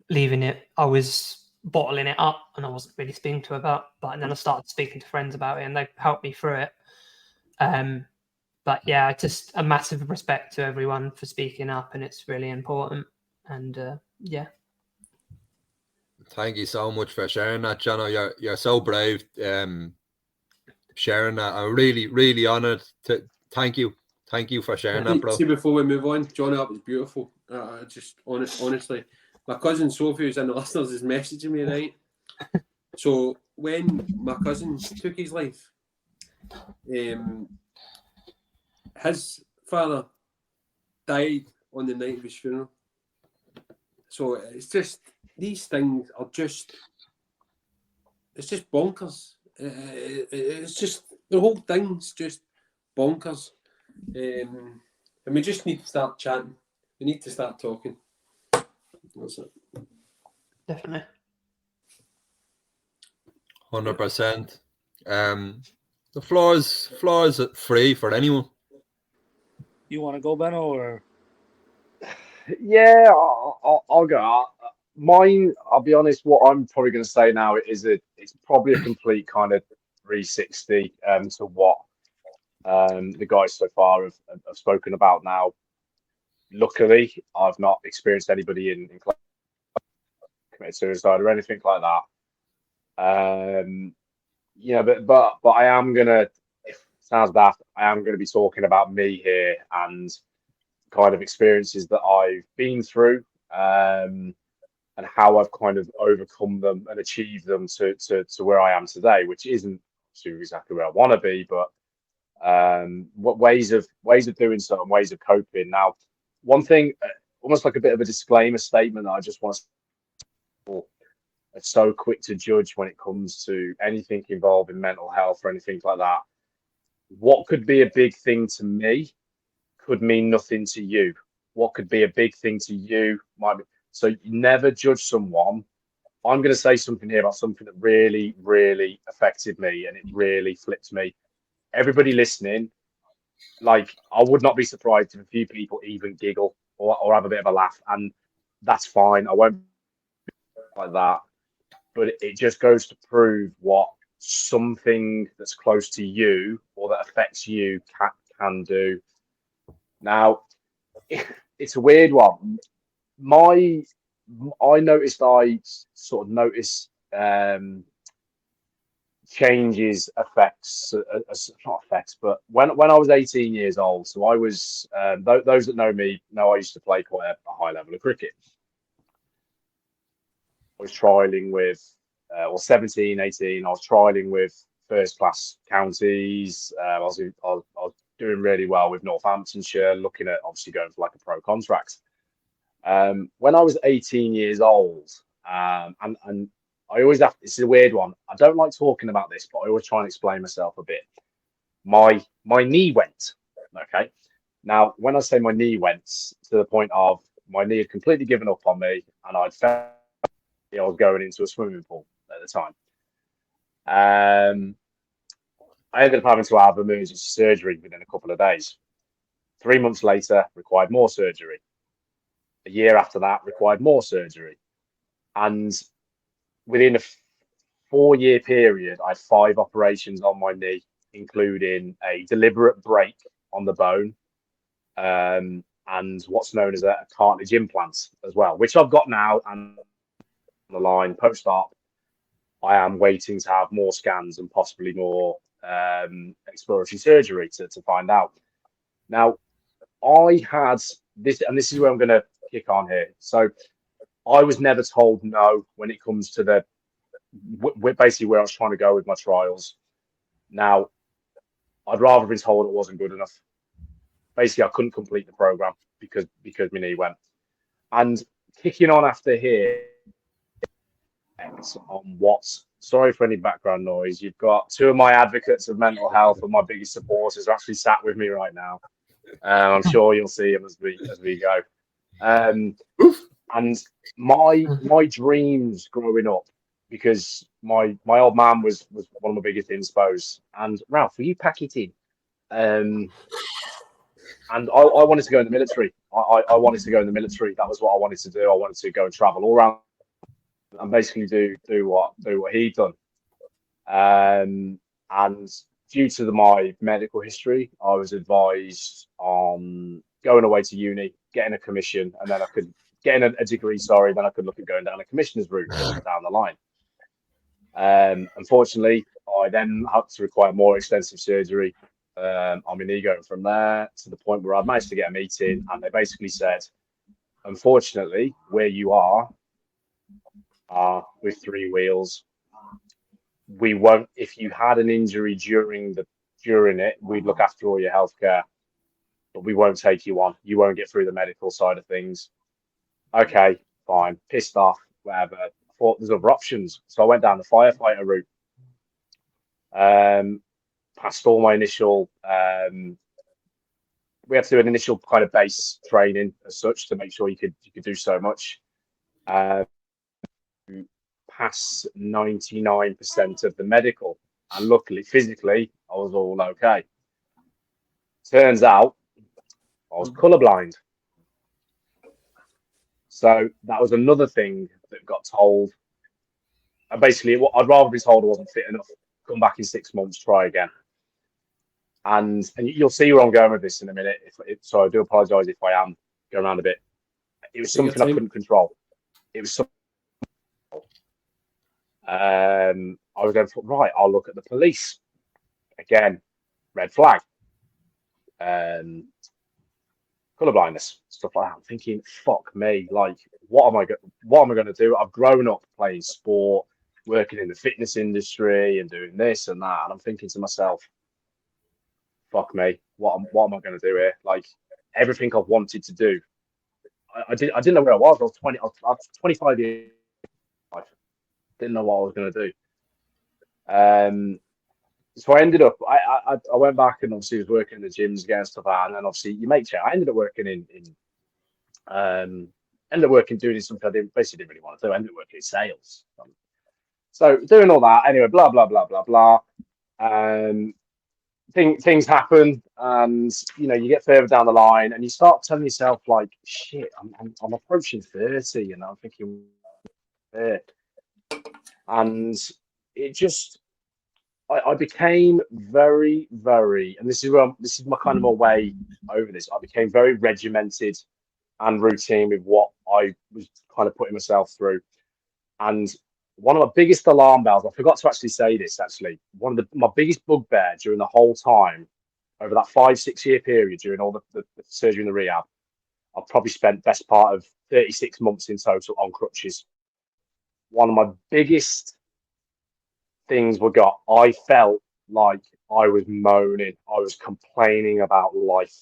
leaving it. I was bottling it up, and I wasn't really speaking to her about. But then I started speaking to friends about it, and they helped me through it. But yeah, just a massive respect to everyone for speaking up, and it's really important. And yeah. Thank you so much for sharing that, Jono. You're so brave. Sharing that, I'm really, really honoured. Thank you for sharing that, bro. See, before we move on, Jono, that was beautiful. Honestly. My cousin Sophie, who's in the listeners, is messaging me tonight. So when my cousin took his life, his father died on the night of his funeral. So it's just, these things are just, it's just bonkers. It's just, the whole thing's just bonkers. And we just need to start chatting. We need to start talking. That's it. Definitely. 100%. The floor's free for anyone. You want to go, Benno, or? Yeah, I'll go. Mine, I'll be honest, what I'm probably going to say now is that it's probably a complete kind of 360 to what the guys so far have spoken about now. Luckily, I've not experienced anybody in committed suicide or anything like that. But I am gonna, if it sounds daft, I am gonna be talking about me here and kind of experiences that I've been through, and how I've kind of overcome them and achieved them to where I am today, which isn't exactly where I want to be, but what ways of doing so and ways of coping. Now, one thing, almost like a bit of a disclaimer statement that I just want to are so quick to judge when it comes to anything involving mental health or anything like that. What could be a big thing to me could mean nothing to you. What could be a big thing to you might be. So you never judge someone. I'm going to say something here about something that really, really affected me and it really flipped me. Everybody listening, like, I would not be surprised if a few people even giggle or have a bit of a laugh, and that's fine. I won't be like that. But it just goes to prove what something that's close to you or that affects you can do. Now, it's a weird one. I sort of noticed changes, effects, not effects, but when I was 18 years old, so I was, those that know me know I used to play quite a high level of cricket. I was trialling with, 17, 18, I was trialling with first class counties. I was doing really well with Northamptonshire, looking at obviously going for like a pro contract. When I was 18 years old, and I always have, this is a weird one. I don't like talking about this, but I always try and explain myself a bit. My knee went. Okay. Now, when I say my knee went, to the point of my knee had completely given up on me, and I was going into a swimming pool at the time. I ended up having to have emergency surgery within a couple of days. 3 months later, required more surgery. A year after that, required more surgery. And within a 4-year period, I had 5 operations on my knee, including a deliberate break on the bone, and what's known as a cartilage implant as well, which I've got now. And on the line post-op, I am waiting to have more scans and possibly more exploratory surgery to find out. Now, I had this, and this is where I'm going to kick on here. So I was never told no when it comes to basically where I was trying to go with my trials. Now, I'd rather have been told it wasn't good enough. Basically, I couldn't complete the program because my knee went. And kicking on after here on what's, sorry for any background noise. You've got 2 of my advocates of mental health and my biggest supporters are actually sat with me right now. I'm sure you'll see them as we go. And my dreams growing up, because my old man was one of my biggest inspos. And Ralph, will you pack it in? And I wanted to go in the military. I wanted to go in the military. That was what I wanted to do. I wanted to go and travel all around and basically do what he'd done. And due to my medical history, I was advised on going away to uni, getting a commission, and then I could getting a degree. Sorry, then I could look at going down a commissioner's route down the line. Unfortunately, I then had to require more extensive surgery on my knee, going from there to the point where I managed to get a meeting, and they basically said, unfortunately, where you are with 3 wheels, we won't. If you had an injury during it, we'd look after all your healthcare, but we won't take you on. You won't get through the medical side of things. Okay, fine. Pissed off, whatever. I thought there's other options, so I went down the firefighter route. Passed all my initial. We had to do an initial kind of base training as such to make sure you could do so much. Pass 99% of the medical, and luckily physically I was all okay. Turns out I was colourblind. So that was another thing that got told. And basically, I'd rather be told I wasn't fit enough. Come back in 6 months, try again. And you'll see where I'm going with this in a minute. So I do apologise if I am going around a bit. It was something I couldn't control. It was something. I was going, right, I'll look at the police. Again, red flag. Colour blindness, stuff like that. I'm thinking, fuck me, like, what am I going to do? I've grown up playing sport, working in the fitness industry and doing this and that. And I'm thinking to myself, fuck me, what am I going to do here? Like, everything I've wanted to do. I didn't know where I was. I was 25 years old. Didn't know what I was going to do. So I ended up, I went back and obviously was working in the gyms again and stuff like that. And then obviously you make it. I ended up working doing something I basically didn't really want to do. I ended up working in sales. So doing all that anyway, blah, blah, blah, blah, blah. Things happen, and you get further down the line and you start telling yourself like, shit, I'm approaching 30, and I'm thinking, and it just, I became very, very, and this is my kind of my way over this. I became very regimented and routine with what I was kind of putting myself through. And one of my biggest alarm bells, I forgot to actually say this, actually, my biggest bugbear during the whole time, over that 5-6 year period, during all the surgery and the rehab, I've probably spent best part of 36 months in total on crutches. One of my biggest things I felt like I was moaning, I was complaining about life.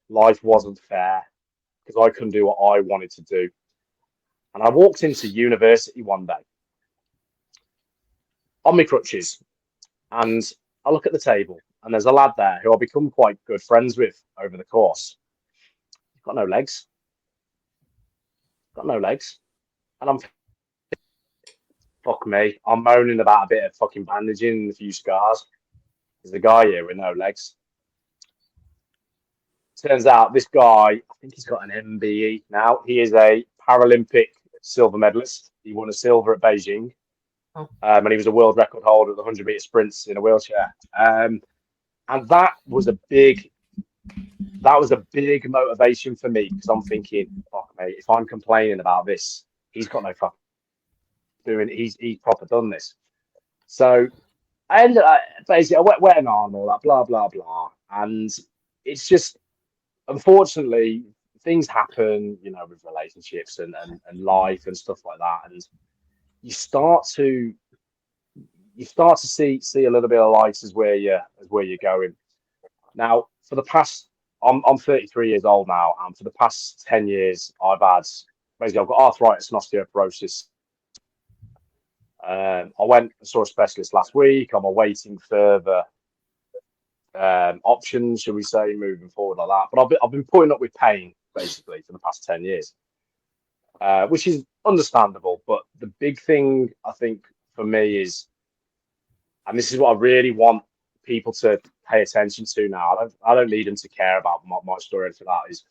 Life wasn't fair because I couldn't do what I wanted to do. And I walked into university one day on my crutches, and I look at the table, and there's a lad there who I've become quite good friends with over the course. He's got no legs. And I'm, fuck me, I'm moaning about a bit of fucking bandaging and a few scars. There's a guy here with no legs. Turns out this guy, I think he's got an MBE now. He is a Paralympic silver medalist. He won a silver at Beijing. And he was a world record holder of the 100-meter sprints in a wheelchair. And that was a big motivation for me, because I'm thinking, fuck me, if I'm complaining about this, he's got no fuck doing it. He's proper done this. So I ended up basically, I went on and all that, blah, blah, blah. And it's just, unfortunately, things happen, with relationships and life and stuff like that. And you start to see a little bit of light as where you're going. Now, for the past, I'm 33 years old now, and for the past 10 years, I've got arthritis and osteoporosis. I went and saw a specialist last week. I'm awaiting further options, shall we say, moving forward like that. But I've been putting up with pain basically for the past 10 years. Which is understandable, but the big thing I think for me is, and this is what I really want people to pay attention to now. I don't need them to care about my story or anything like that. Is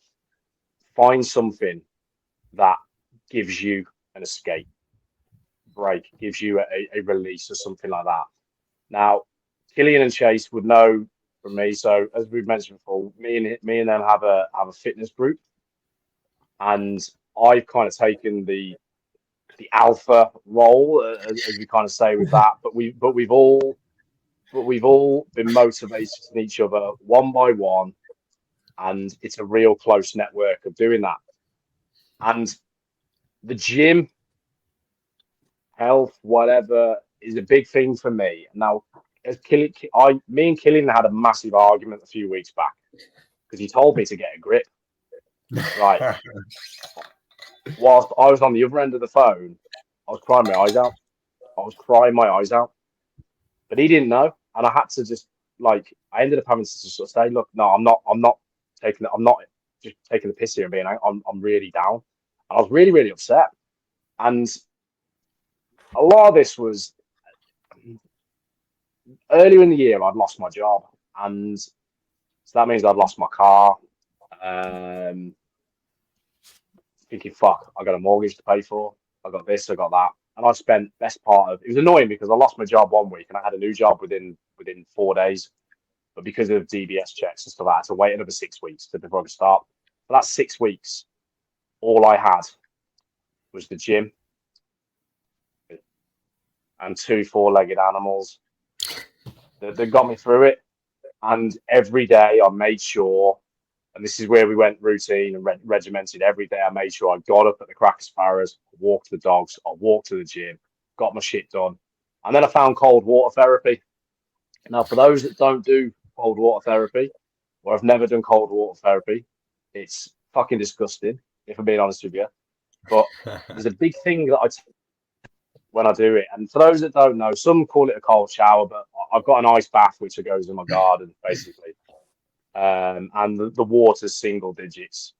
find something that gives you an escape break, gives you a release or something like that. Now, Killian and Chase would know from me. So as we've mentioned before, me and them have a fitness group, and I've kind of taken the alpha role, as we kind of say with that. But we've all been motivated in each other one by one, and it's a real close network of doing that. And the gym, health, whatever, is a big thing for me. Now, me and Killian had a massive argument a few weeks back because he told me to get a grip. Right. Whilst I was on the other end of the phone, I was crying my eyes out. But he didn't know, and I had to just I ended up having to sort of say, look, no, I'm not just taking the piss here and being, I'm really down. And I was really, really upset. And a lot of this was, earlier in the year, I'd lost my job, and so that means I'd lost my car. Thinking, fuck, I got a mortgage to pay for. I got this, I got that, and I spent best part of. It was annoying because I lost my job 1 week, and I had a new job within 4 days. But because of DBS checks and stuff, I had to wait another 6 weeks before I could start. For that 6 weeks, all I had was the gym and 2 four-legged animals that got me through it. And every day I made sure, and this is where we went routine and regimented. Every day I made sure I got up at the Cracker Sparrows, walked the dogs, I walked to the gym, got my shit done. And then I found cold water therapy. Now, for those that don't do cold water therapy, or have never done cold water therapy, it's fucking disgusting, if I'm being honest with you. But there's a big thing that I when I do it. And for those that don't know, some call it a cold shower, but I've got an ice bath which goes in my garden, basically. And the water's single digits.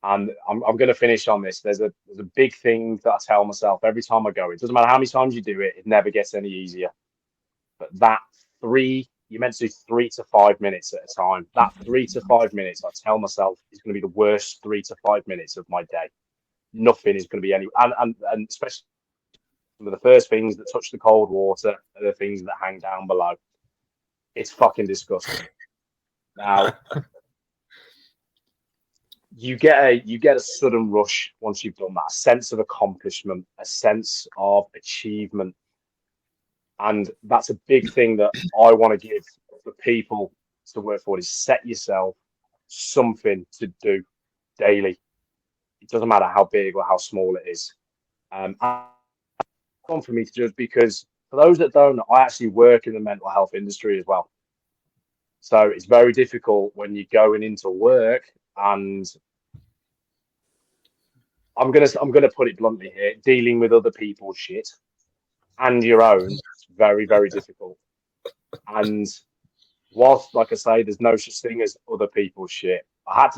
And I'm going to finish on this. There's a big thing that I tell myself every time I go. It doesn't matter how many times you do it, it never gets any easier. But you're meant to do 3 to 5 minutes at a time. That 3 to 5 minutes, I tell myself, is going to be the worst 3 to 5 minutes of my day. Nothing is going to be any, and especially some of the first things that touch the cold water are the things that hang down below. It's fucking disgusting. Now, you get a sudden rush once you've done that, a sense of accomplishment, a sense of achievement. And that's a big thing that I want to give for people to work for, is set yourself something to do daily. It doesn't matter how big or how small it is. And fun for me to judge, because for those that don't know, I actually work in the mental health industry as well. So it's very difficult when you're going into work, and I'm gonna put it bluntly here, dealing with other people's shit and your own. It's very, very difficult. And whilst, like I say, there's no such thing as other people's shit,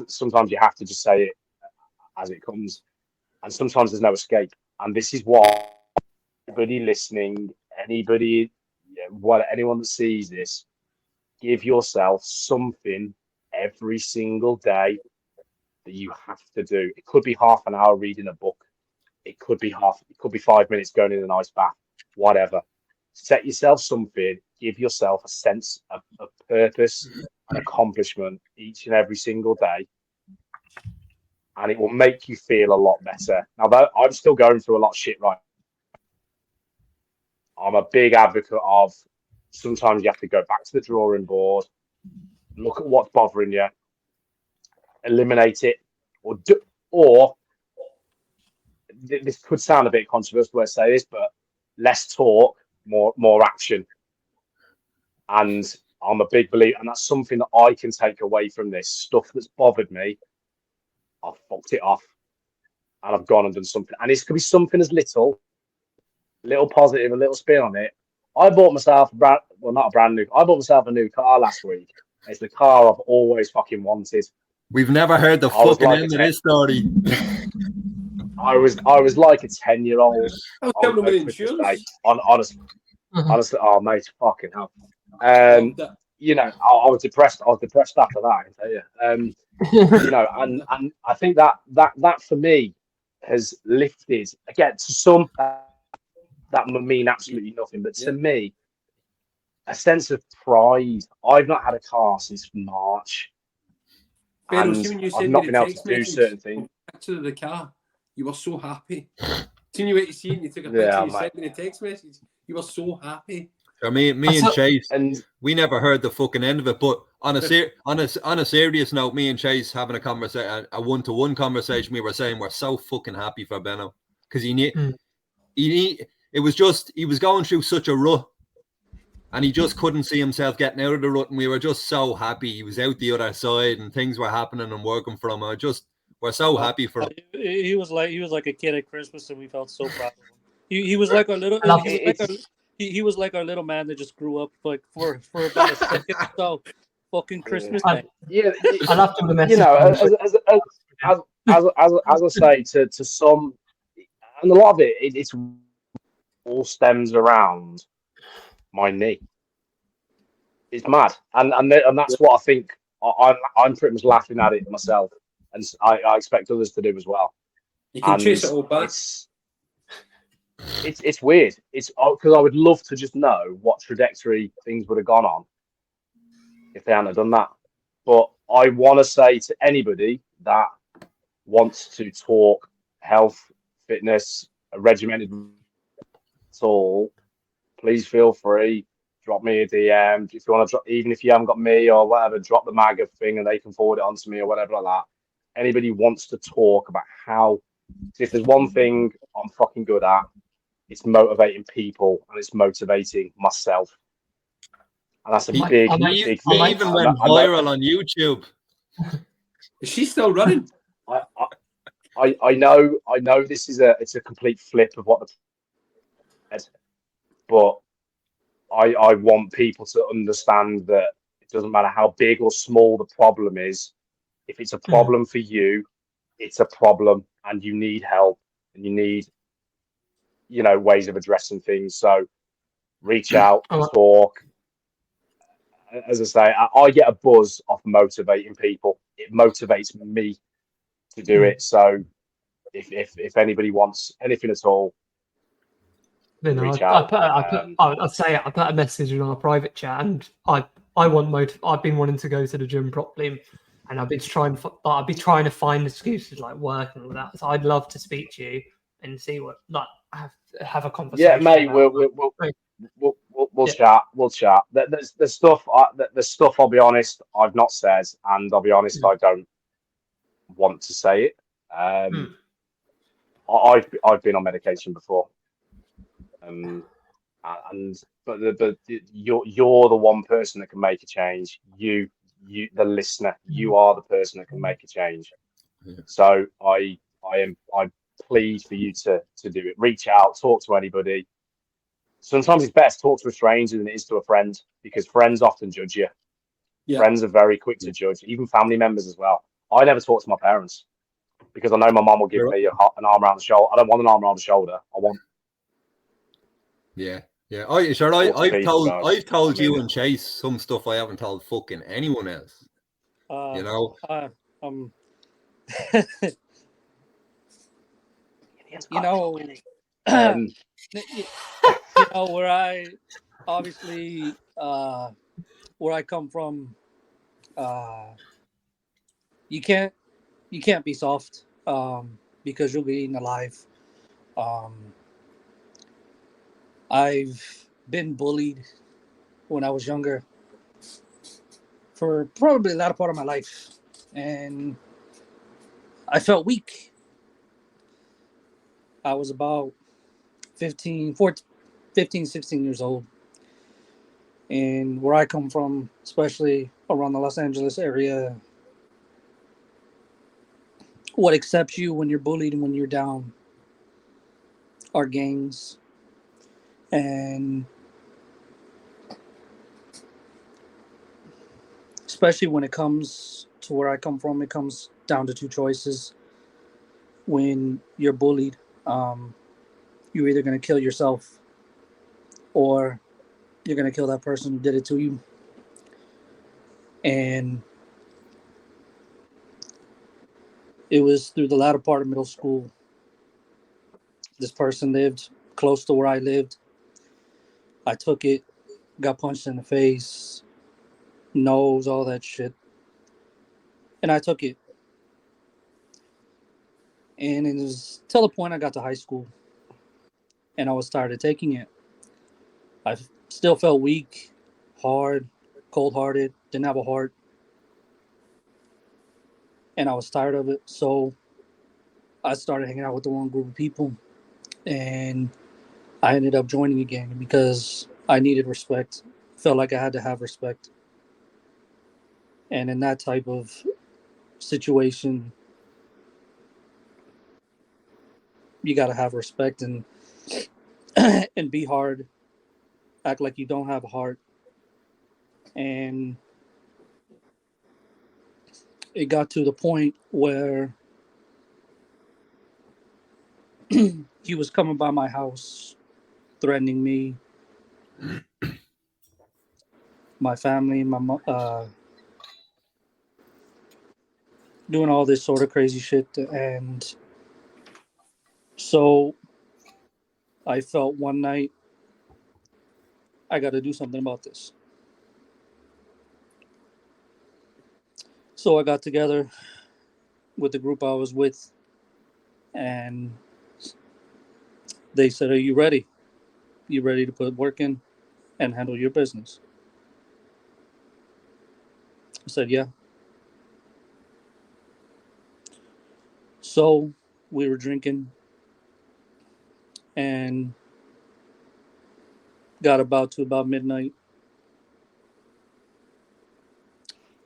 sometimes you have to just say it as it comes, and sometimes there's no escape. And this is what anybody listening, anyone that sees this, give yourself something every single day that you have to do. It could be half an hour reading a book. It could be 5 minutes going in an ice bath, whatever. Set yourself something, give yourself a sense of purpose and accomplishment each and every single day, and it will make you feel a lot better. Now, I'm still going through a lot of shit right now. I'm a big advocate of sometimes you have to go back to the drawing board, look at what's bothering you, eliminate it, or this could sound a bit controversial when I say this, but less talk, more action. And I'm a big believer, and that's something that I can take away from this stuff that's bothered me. I've fucked it off, and I've gone and done something. And it could be something as little positive, a little spin on it. I bought myself I bought myself a new car last week. It's the car I've always fucking wanted. We've never heard the fucking end of this story. I was like a 10-year-old on Christmas Day. Honestly, oh mate, fucking hell. You know, I was depressed. I was depressed after that, I can tell you. You know, and I think that for me has lifted, again, to some that would mean absolutely nothing, but to me, a sense of pride. I've not had a car since March, and I've not been able to do certain things. To the car, you were so happy. Soon you went to see it, and you took a picture, you sent me a text message. You were so happy. So me and Chase, we never heard the fucking end of it. But on a serious note, me and Chase having a conversation, a one-to-one conversation, we were saying we're so fucking happy for Benno, because it was just, he was going through such a rut, and he just couldn't see himself getting out of the rut, and we were just so happy he was out the other side and things were happening and working for him. We're so happy for him. He was like a kid at Christmas, and we felt so proud of him. He was like our little. He was like our little man that just grew up like for about a second. So fucking Christmas Day. I love the message. You know, as I say to some, and a lot of it's all stems around my knee. it's mad, and that's what I think. I'm pretty much laughing at it myself, and I expect others to do as well. You can And chase it all back. It's weird. It's because I would love to just know what trajectory things would have gone on if they hadn't done that. But I want to say to anybody that wants to talk health, fitness, a regimented at all, please feel free. Drop me a DM if you want to drop, even if you haven't got me or whatever, drop the MAGA thing and they can forward it on to me or whatever like that. Anybody wants to talk about how, if there's one thing I'm fucking good at, it's motivating people and it's motivating myself. And that's a big He thing. even went viral on YouTube. Is she still running? I know this is it's a complete flip of what the, but I want people to understand that it doesn't matter how big or small the problem is. If it's a problem for you, it's a problem, and you need help, and you need, ways of addressing things. So reach out, talk. As I say, I get a buzz off motivating people. It motivates me to do it. So if anybody wants anything at all, reach out. I put a message in our private chat, and I've been wanting to go to the gym properly, and I've been trying to find excuses like work and all that. So I'd love to speak to you and see what have a conversation. Yeah, mate. We'll chat. We'll chat. There's stuff. There's stuff. I'll be honest, I've not said, and I'll be honest, I don't want to say it. I've been on medication before. But you're the one person that can make a change. You the listener, you are the person that can make a change. So I plead for you to do it. Reach out, talk to anybody. Sometimes it's best to talk to a stranger than it is to a friend, because friends often judge you. Yeah. Friends are very quick to judge, even family members as well. I never talk to my parents because I know my mom will give me an arm around the shoulder. I don't want an arm around the shoulder. I want. Yeah. I've told you and Chase some stuff I haven't told fucking anyone else. Where I obviously where I come from, you can't be soft because you'll be eaten alive. I've been bullied when I was younger for probably the latter part of my life, and I felt weak. I was about 15, 16 years old. And where I come from, especially around the Los Angeles area, what accepts you when you're bullied and when you're down are gangs. And especially when it comes to where I come from, it comes down to two choices. When you're bullied, you're either going to kill yourself or you're going to kill that person who did it to you. And it was through the latter part of middle school. This person lived close to where I lived. I took it, got punched in the face, nose, all that shit. And I took it. And it was till the point I got to high school. And I was tired of taking it. I still felt weak, hard, cold-hearted, didn't have a heart. And I was tired of it. So I started hanging out with the wrong group of people. And I ended up joining a gang because I needed respect. Felt like I had to have respect. And in that type of situation, you got to have respect and be hard. Act like you don't have a heart. And it got to the point where he was coming by my house, threatening me. my family, doing all this sort of crazy shit. And so I felt one night, I got to do something about this. So I got together with the group I was with, and they said, "Are you ready? You ready to put work in and handle your business?" I said, "Yeah." So we were drinking and got to about midnight.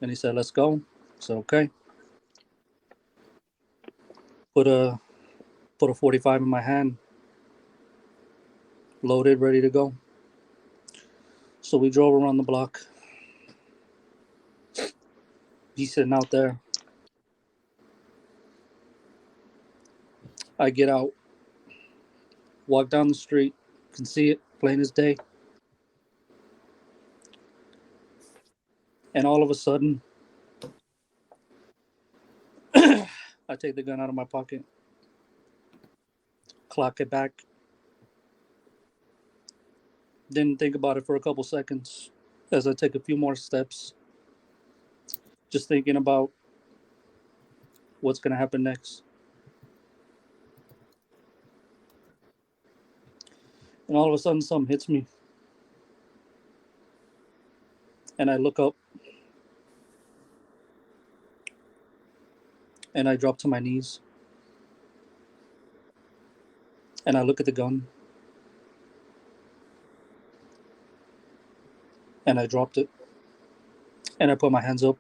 And he said, "Let's go." I said, "Okay." Put a 45 in my hand, loaded, ready to go. So we drove around the block. He's sitting out there. I get out, walk down the street, can see it plain as day. And all of a sudden, I take the gun out of my pocket, clock it back. Didn't think about it for a couple seconds as I take a few more steps, just thinking about what's going to happen next. And all of a sudden, something hits me. And I look up. And I drop to my knees. And I look at the gun. And I dropped it. And I put my hands up.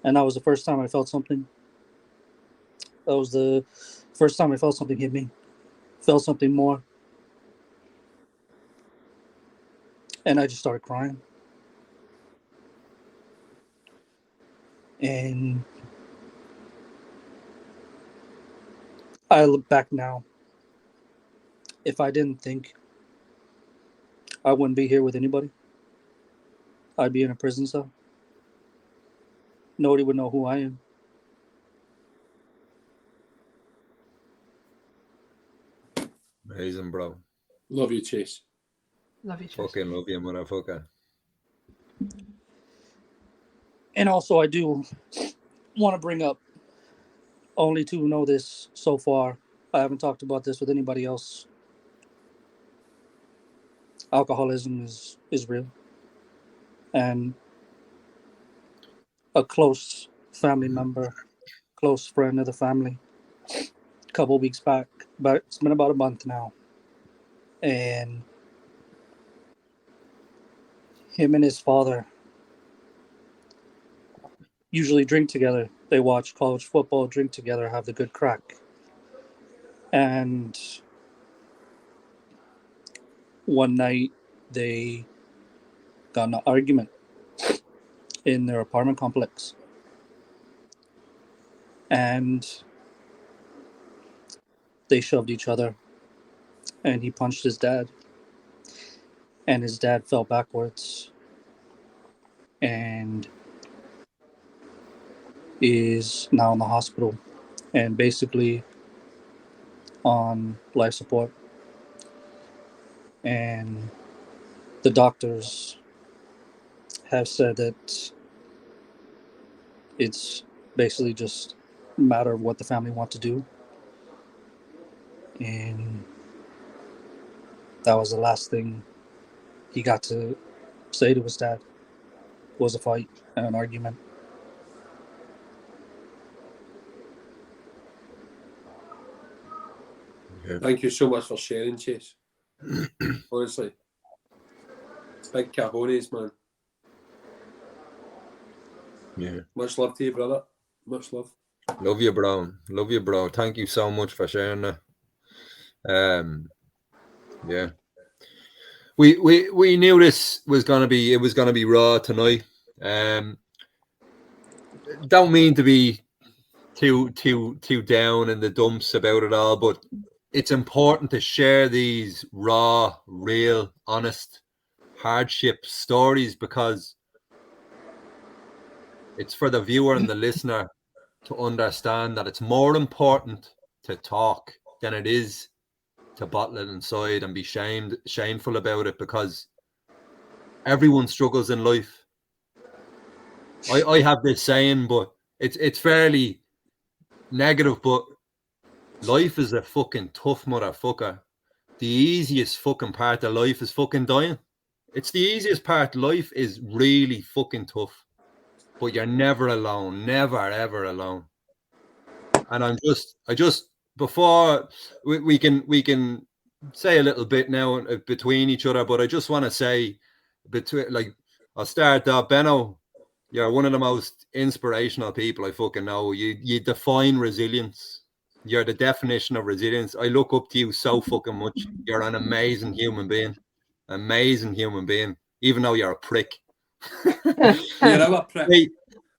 And that was the first time I felt something. That was the first time I felt something hit me. Felt something more. And I just started crying. And I look back now. If I didn't think, I wouldn't be here with anybody. I'd be in a prison cell. Nobody would know who I am. Amazing, bro. Love you, Chase. Love you, Chase. Fucking love you, motherfucker. And also, I do want to bring up, only to know this so far, I haven't talked about this with anybody else. Alcoholism is real. And a close family member, close friend of the family, a couple weeks back, but it's been about a month now. And him and his father usually drink together. They watch college football, drink together, have the good crack. And one night they got in an argument in their apartment complex. And they shoved each other. And he punched his dad. And his dad fell backwards. And is now in the hospital. And basically on life support. And the doctors have said that it's basically just a matter of what the family want to do. And that was the last thing he got to say to his dad, was a fight and an argument. Yeah. Thank you so much for sharing, Chase. Honestly. It's big cajones, man. Yeah. Much love to you, brother. Much love. Love you, bro. Love you, bro. Thank you so much for sharing that. Yeah. We knew this was gonna be raw tonight. Don't mean to be too down in the dumps about it all, but it's important to share these raw, real, honest hardship stories, because it's for the viewer and the listener to understand that it's more important to talk than it is to bottle it inside and be shameful about it, because everyone struggles in life. I have this saying, but it's fairly negative, but life is a fucking tough motherfucker. The easiest fucking part of life is fucking dying. It's the easiest part. Life is really fucking tough, but you're never alone. Never, ever alone. And I just, before we can say a little bit now between each other, but I just want to say, I'll start off, Benno, you're one of the most inspirational people I fucking know. You define resilience. You're the definition of resilience. I look up to you so fucking much. You're an amazing human being. Amazing human being. Even though you're a prick. You're a prick. Hey,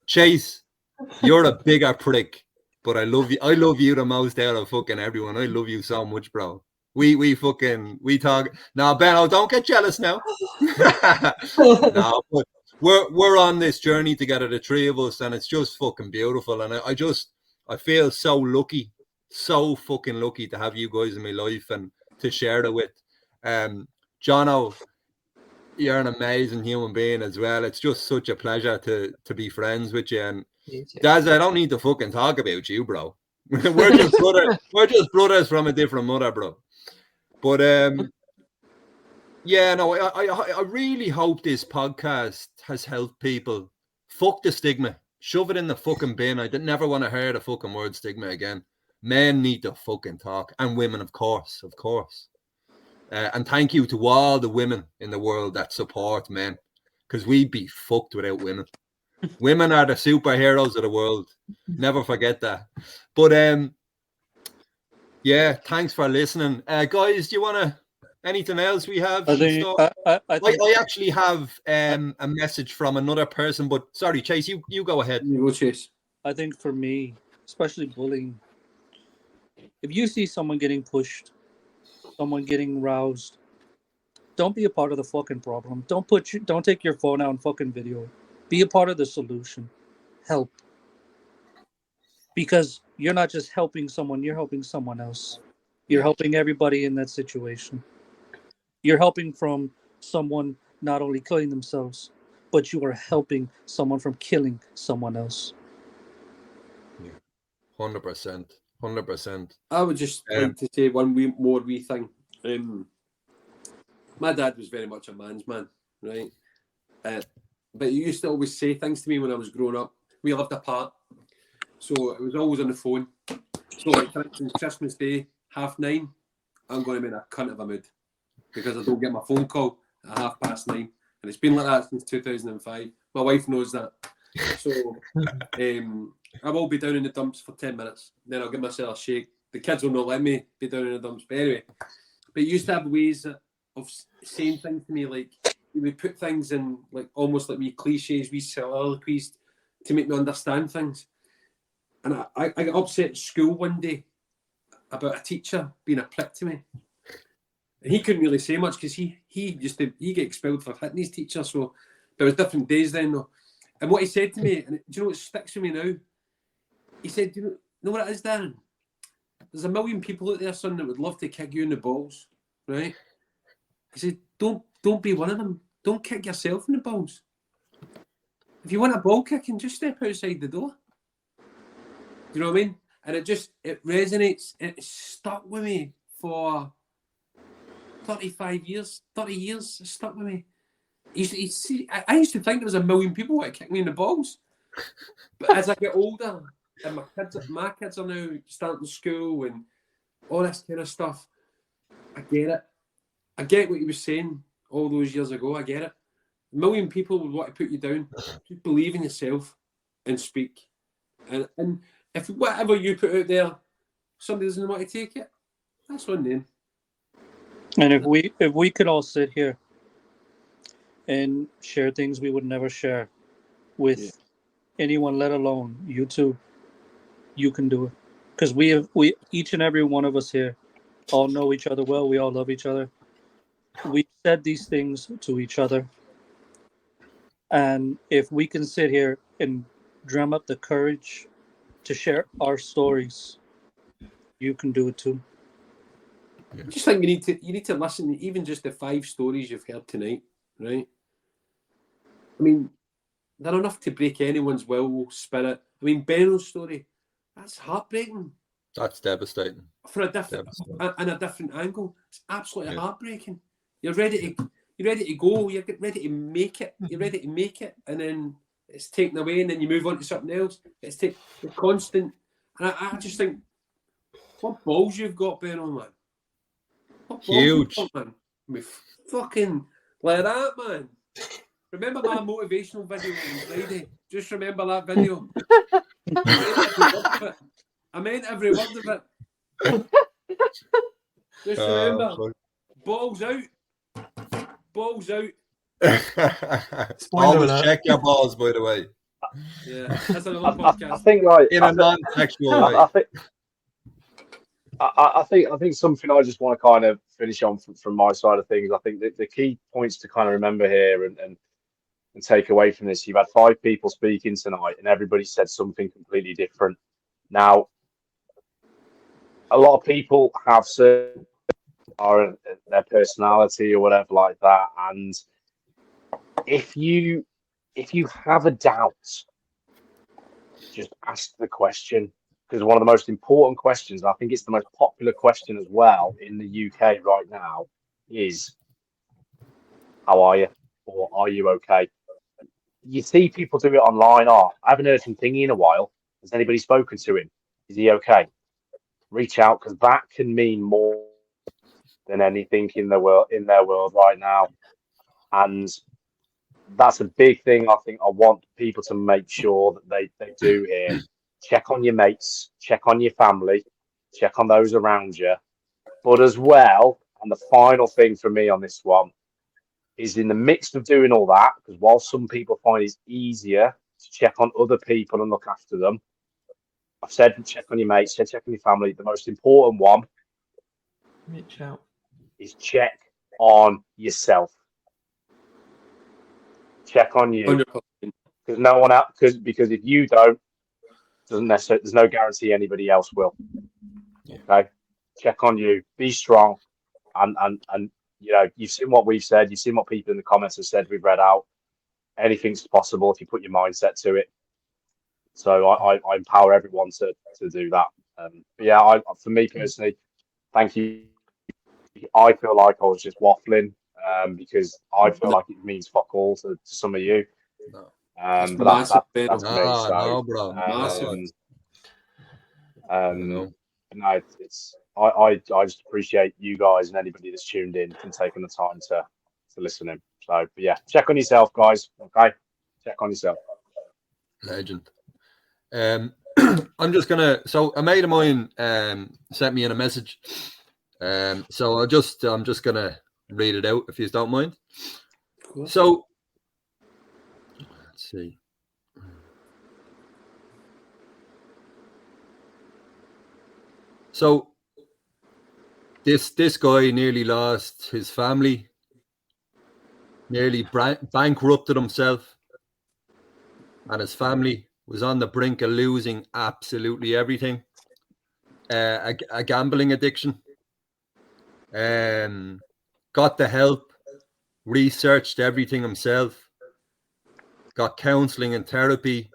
Chase, you're a bigger prick. But I love you. I love you the most out of fucking everyone. I love you so much, bro. We talk. Now, Benno, don't get jealous now. No, but we're on this journey together, the three of us, and it's just fucking beautiful. And I feel so lucky, so fucking lucky to have you guys in my life and to share it with. Jono, you're an amazing human being as well. It's just such a pleasure to be friends with you. And Daz, I don't need to fucking talk about you, bro. We're just brothers. We're just brothers from a different mother, bro. But yeah, no, I really hope this podcast has helped people. Fuck the stigma. Shove it in the fucking bin. I never want to hear the fucking word stigma again. Men need to fucking talk, and women, of course. And thank you to all the women in the world that support men, because we'd be fucked without women. Women are the superheroes of the world. Never forget that. But yeah, thanks for listening, guys. Do you want to anything else we have? I actually have a message from another person, but sorry, Chase, you go ahead. You go, Chase. I think for me, especially bullying, if you see someone getting pushed, someone getting roused, don't be a part of the fucking problem. Don't take your phone out and fucking video. Be a part of the solution. Help. Because you're not just helping someone, you're helping someone else. You're helping everybody in that situation. You're helping from someone not only killing themselves, but you are helping someone from killing someone else. Yeah, 100%. I would just like to say one more thing. My dad was very much a man's man, right? But he used to always say things to me when I was growing up. We lived apart, so it was always on the phone. So, like, for instance, Christmas Day, 9:30, I'm going to be in a cunt of a mood because I don't get my phone call at 9:30, and it's been like that since 2005. My wife knows that. So, I will be down in the dumps for 10 minutes. Then I'll give myself a shake. The kids will not let me be down in the dumps. But anyway, but he used to have ways of saying things to me, like he would put things in, like almost like wee cliches, wee soliloquies to make me understand things. And I got upset at school one day about a teacher being a prick to me. And he couldn't really say much because he get expelled for hitting his teacher. So there was different days then though. And what he said to me, and do you know what sticks with me now? He said, "Do you know what it is, Darren? There's a million people out there, son, that would love to kick you in the balls, right?" He said, don't be one of them. Don't kick yourself in the balls. If you want a ball kicking, just step outside the door. Do you know what I mean? And it resonates. It stuck with me for 35 years, 30 years. It stuck with me. I used to think there was a million people that kick me in the balls. But as I get older, and my kids are now starting school and all this kind of stuff, I get it. I get what he was saying all those years ago. I get it. A million people would want to put you down. Just believe in yourself and speak. And if whatever you put out there, somebody doesn't want to take it, that's on them. And if we could all sit here and share things we would never share with anyone, let alone you two, you can do it. Because we each and every one of us here all know each other well. We all love each other. we said these things to each other. And if we can sit here and drum up the courage to share our stories, you can do it too. I just think you need to listen to even just the 5 stories you've heard tonight, right? I mean, they're enough to break anyone's will, spirit. I mean, Benno's story, that's heartbreaking. That's devastating. For a different angle. It's absolutely heartbreaking. You're ready to go, you're ready to make it, and then it's taken away, and then you move on to something else. It's the constant, and I just think, what balls you've got, Benno, man. Huge. Man. Fucking like that, man. Remember my motivational video on Friday? Just remember that video. I meant every word of it. Just remember, balls out. Balls out. Always check your balls, by the way. Yeah, that's another podcast. I think like in a non-sexual way. I think something I just want to kind of finish on from my side of things. I think that the key points to kind of remember here and take away from this, you've had 5 people speaking tonight and everybody said something completely different. Now, a lot of people have certain their personality or whatever like that, and if you have a doubt, just ask the question. Because one of the most important questions, and I think it's the most popular question as well in the UK right now, is how are you? Or are you okay? You see people do it online. Oh, I haven't heard from Thingy in a while. Has anybody spoken to him? Is he okay? Reach out, because that can mean more than anything in their world right now. And that's a big thing I think I want people to make sure that they do here. Check on your mates, check on your family, check on those around you. But as well, and the final thing for me on this one is in the midst of doing all that, because while some people find it's easier to check on other people and look after them, I've said check on your mates, check on your family. The most important one is check on yourself. Check on you. Because no one else, because if you don't, there's no guarantee anybody else will. Okay, check on you, be strong, and you know, you've seen what we've said, you've seen what people in the comments have said, we've read out. Anything's possible if you put your mindset to it. So I empower everyone to do that. But yeah, for me personally, thank you. I feel like I was just waffling because I feel like it means fuck all to some of you. No. But that's me. So, no, bro. No, it's I just appreciate you guys and anybody that's tuned in and taking the time to listen in. So, but yeah, check on yourself, guys. Okay, check on yourself. Legend. I'm just gonna. So a mate of mine sent me in a message. So I'm just gonna read it out if you don't mind. Cool. So let's see. So this guy nearly lost his family, nearly bankrupted himself, and his family was on the brink of losing absolutely everything. A gambling addiction. Got the help, researched everything himself, got counseling and therapy,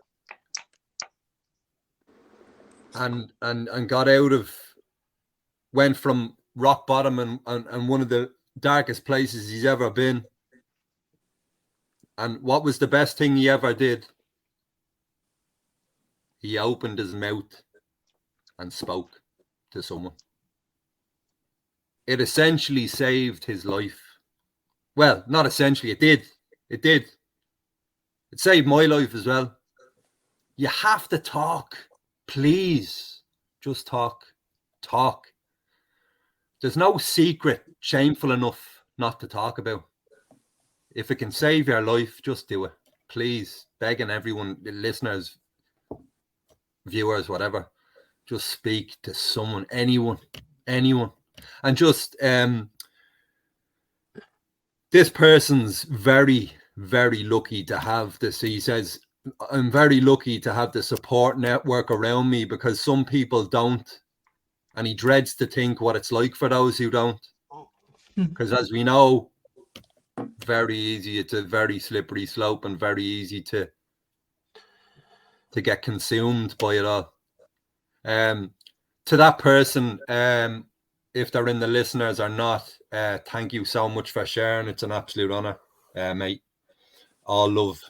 and got out of, went from rock bottom and one of the darkest places he's ever been. And what was the best thing he ever did? He opened his mouth and spoke to someone. It essentially saved his life. Well, not essentially, it did. It did. It saved my life as well. You have to talk. Please. Just talk. Talk. There's no secret shameful enough not to talk about. If it can save your life, just do it. Please. Begging everyone, listeners, viewers, whatever. Just speak to someone, anyone. And just this person's very, very lucky to have this. He says, I'm very lucky to have the support network around me because some people don't. And he dreads to think what it's like for those who don't. Because as we know, very easy. It's a very slippery slope and very easy to get consumed by it all. To that person, if they're in the listeners or not, thank you so much for sharing. It's an absolute honor, mate. All love.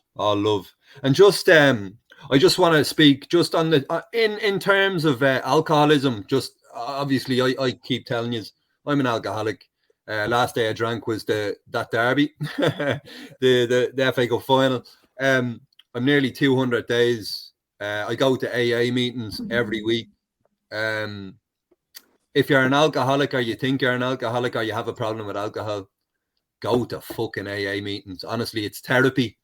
And just I just want to speak just on the in terms of alcoholism. Just obviously, I keep telling you, I'm an alcoholic. Last day I drank was that derby, the FA Cup final. I'm nearly 200 days. I go to AA meetings every week. If you're an alcoholic or you think you're an alcoholic or you have a problem with alcohol, go to fucking AA meetings. Honestly, it's therapy.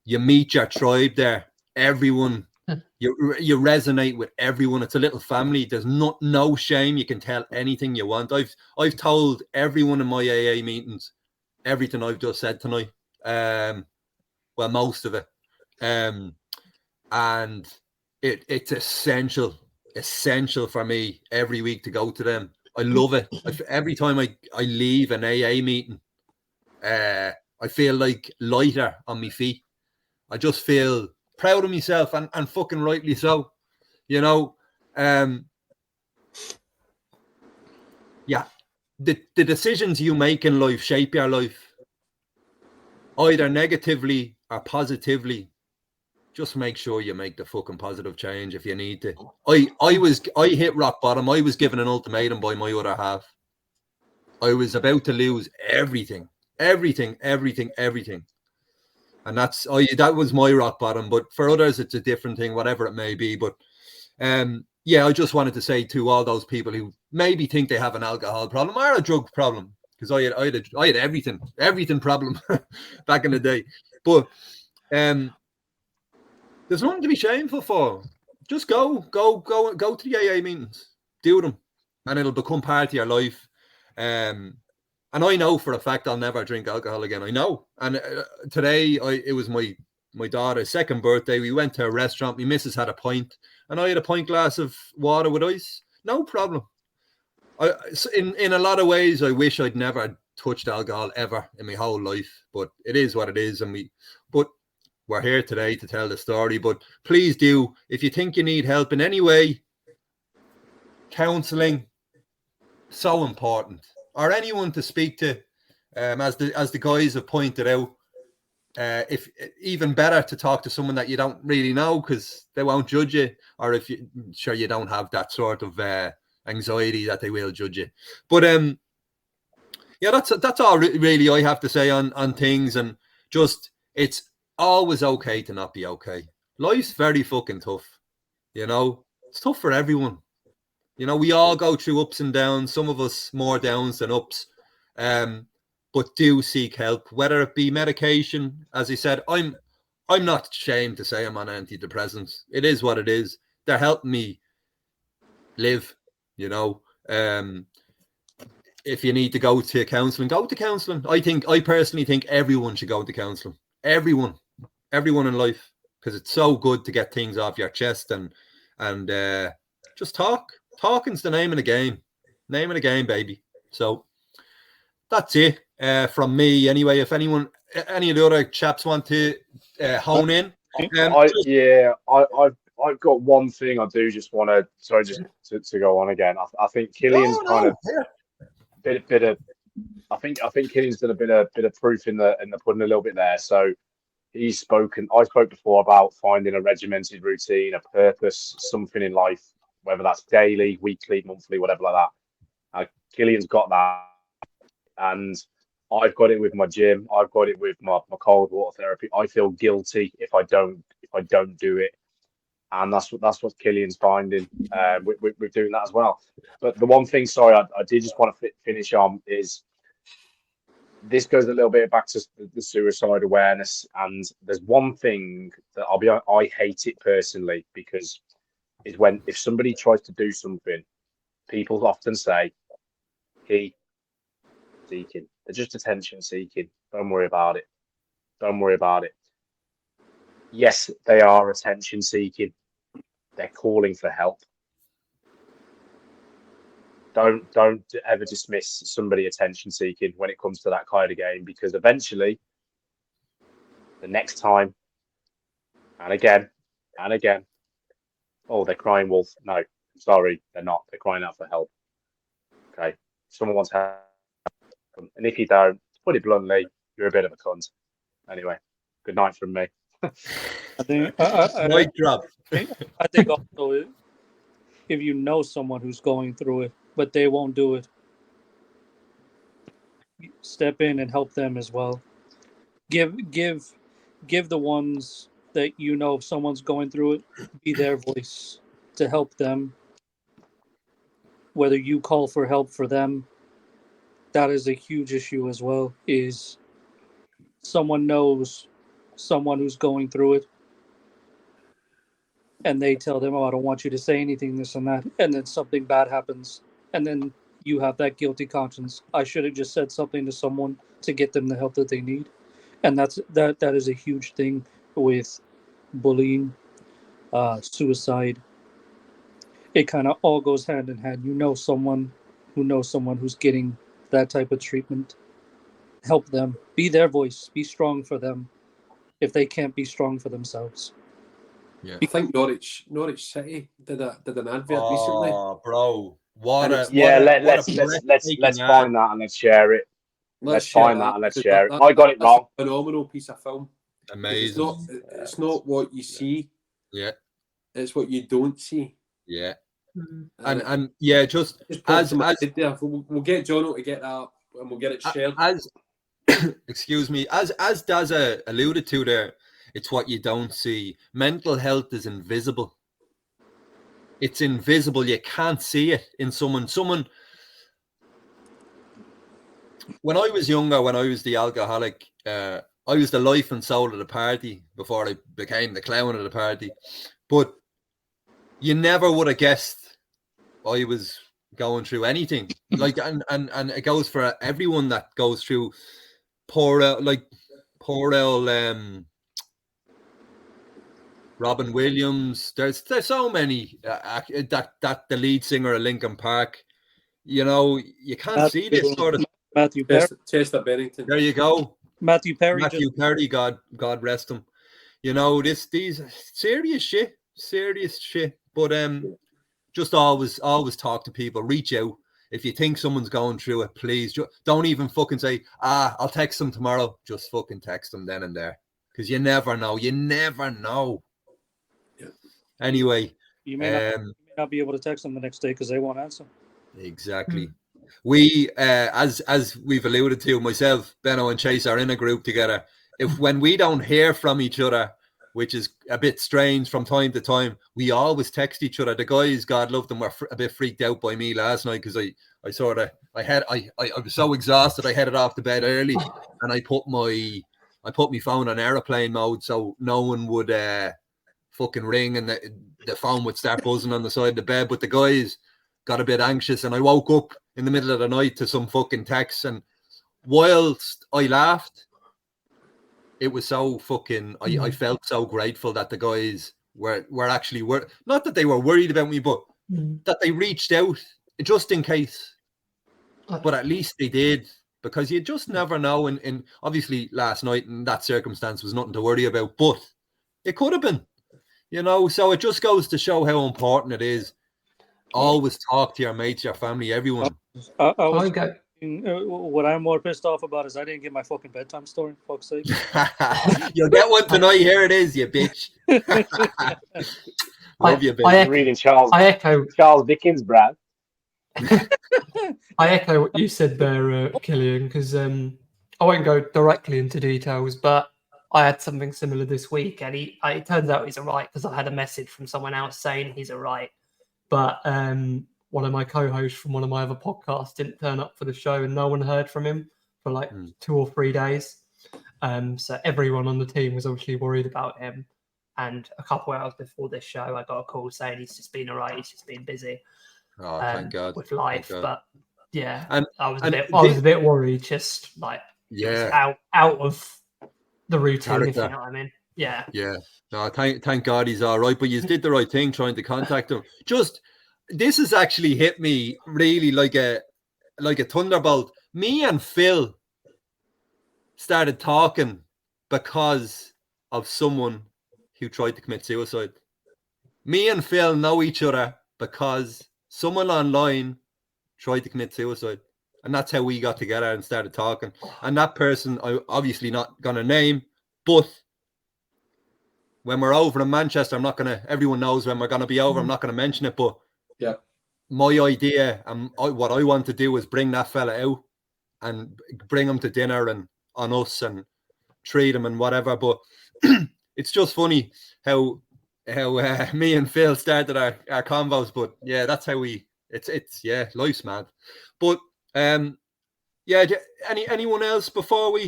You meet your tribe there. Everyone, you resonate with everyone. It's a little family. There's no shame. You can tell anything you want. I've told everyone in my AA meetings everything I've just said tonight. Well, most of it. And it's essential for me every week to go to them. I love it. Every time I leave an AA meeting, I feel like lighter on my feet. I just feel proud of myself and fucking rightly so. You know, yeah, the decisions you make in life shape your life, either negatively or positively. Just make sure you make the fucking positive change if you need to. I hit rock bottom. I was given an ultimatum by my other half. I was about to lose everything. And that was my rock bottom. But for others, it's a different thing, whatever it may be. But yeah, I just wanted to say to all those people who maybe think they have an alcohol problem or a drug problem, because I had everything problem back in the day. But there's nothing to be shameful for. Just go to the AA meetings, do them, and it'll become part of your life. And I know for a fact I'll never drink alcohol again. I know. And today it was my daughter's second birthday. We went to a restaurant. My missus had a pint, and I had a pint glass of water with ice. No problem. In a lot of ways, I wish I'd never touched alcohol ever in my whole life. But it is what it is, and we're here today to tell the story. But please do, if you think you need help in any way, counselling, so important. Or anyone to speak to, as the guys have pointed out, if even better to talk to someone that you don't really know, because they won't judge you, or if you don't have that sort of anxiety that they will judge you. But yeah, that's all really I have to say on things. And just, it's always okay to not be okay. Life's very fucking tough. You know, it's tough for everyone. You know, we all go through ups and downs, some of us more downs than ups. But do seek help, whether it be medication. As I said, I'm not ashamed to say I'm on antidepressants. It is what it is. They're helping me live, you know. If you need to go to counselling, go to counselling. I personally think everyone should go to counselling. Everyone in life, because it's so good to get things off your chest and just talk. Talking's the name of the game. Name of the game, baby. So that's it from me. Anyway, if any of the other chaps want to hone in. I've got one thing I do just want to. Sorry, just to go on again. I think Killian's bit of. I think Killian's done a bit of proof in the pudding a little bit there. So he's spoken. I spoke before about finding a regimented routine, a purpose, something in life, whether that's daily, weekly, monthly, whatever like that. Killian's got that, and I've got it with my gym. I've got it with my cold water therapy. I feel guilty if I don't do it, and that's what Killian's finding with doing that as well. But the one thing, sorry, I did just want to finish on is this goes a little bit back to the suicide awareness, and there's one thing that I hate it personally, because is when if somebody tries to do something, people often say, "He seeking." They're just attention seeking. Don't worry about it. Don't worry about it. Yes, they are attention seeking. They're calling for help. Don't ever dismiss somebody attention seeking when it comes to that kind of game, because eventually, the next time, and again, oh, they're crying wolf. No, sorry, they're not. They're crying out for help. Okay, someone wants help, and if you don't, to put it bluntly, you're a bit of a cunt. Anyway, good night from me. I think Mic drop. I think also, if you know someone who's going through it, but they won't do it, step in and help them as well. Give the ones that you know, if someone's going through it, be their voice to help them. Whether you call for help for them, that is a huge issue as well. Is someone knows someone who's going through it, and they tell them, "Oh, I don't want you to say anything, this and that," and then something bad happens, and then you have that guilty conscience. I should have just said something to someone to get them the help that they need, and that is a huge thing with bullying, suicide. It kind of all goes hand in hand. You know someone who knows someone who's getting that type of treatment. Help them. Be their voice. Be strong for them if they can't be strong for themselves. Yeah. I think Norwich City did an advert recently. Oh, bro. Let's find that and let's share it. Let's find that and let's share it. I got it wrong. A phenomenal piece of film. Amazing. It's not what you see. Yeah. It's what you don't see. Yeah. And yeah, just as we'll get Jono to get that and we'll get it shared. As excuse me, as Daza alluded to there, it's what you don't see. Mental health is invisible. It's invisible. You can't see it in someone. When I was younger, when I was the alcoholic, I was the life and soul of the party before I became the clown of the party. But you never would have guessed I was going through anything. Like, and it goes for everyone that goes through poor old Robin Williams. There's so many that the lead singer of Linkin Park. You know, you can't see this sort of Matthew Perry. Chester Bennington. There you go. Matthew Perry, God rest him. You know, these serious shit. But just always talk to people. Reach out. If you think someone's going through it, please don't even fucking say, I'll text them tomorrow. Just fucking text them then and there. Because you never know. You never know. Yeah. Anyway. You may not be able to text them the next day because they won't answer. Exactly. We, as we've alluded to, myself, Benno and Chase are in a group together. When we don't hear from each other, which is a bit strange from time to time, we always text each other. The guys, God love them, were a bit freaked out by me last night because I was so exhausted. I headed off to bed early and I put my phone on airplane mode so no one would fucking ring and the phone would start buzzing on the side of the bed. But the guys got a bit anxious and I woke up in the middle of the night to some fucking texts, and whilst I laughed, it was so fucking I felt so grateful that the guys were not that they were worried about me, but that they reached out just in case. But at least they did, because you just never know. And obviously last night in that circumstance was nothing to worry about, but it could have been, you know. So it just goes to show how important it is. Always talk to your mates, your family, everyone. What I'm more pissed off about is I didn't get my fucking bedtime story. Fuck's sake. You'll get one tonight. Here it is, you bitch. Love you, bitch. Reading Charles Dickens, Brad. I echo what you said there, Killian, because I won't go directly into details, but I had something similar this week, and it turns out he's all right because I had a message from someone else saying he's all right. But one of my co-hosts from one of my other podcasts didn't turn up for the show and no one heard from him for like 2 or 3 days. So everyone on the team was obviously worried about him. And a couple of hours before this show, I got a call saying he's just been all right. He's just been busy thank God. with life. But Yeah, And I was a bit worried, just like it was out of the routine, if character. you know what I mean. Yeah. Yeah. No, thank God he's all right. But you did the right thing trying to contact him. This has actually hit me really like a thunderbolt. Me and Phil started talking because of someone who tried to commit suicide. Me and Phil know each other because someone online tried to commit suicide. And that's how we got together and started talking. And that person, I obviously not going to name, but when we're over in Manchester, everyone knows when we're going to be over, I'm not going to mention it, but yeah, my idea and what I want to do is bring that fella out and bring him to dinner and on us and treat him and whatever. But it's just funny how me and Phil started our convos. But yeah, that's how life's mad. But anyone else before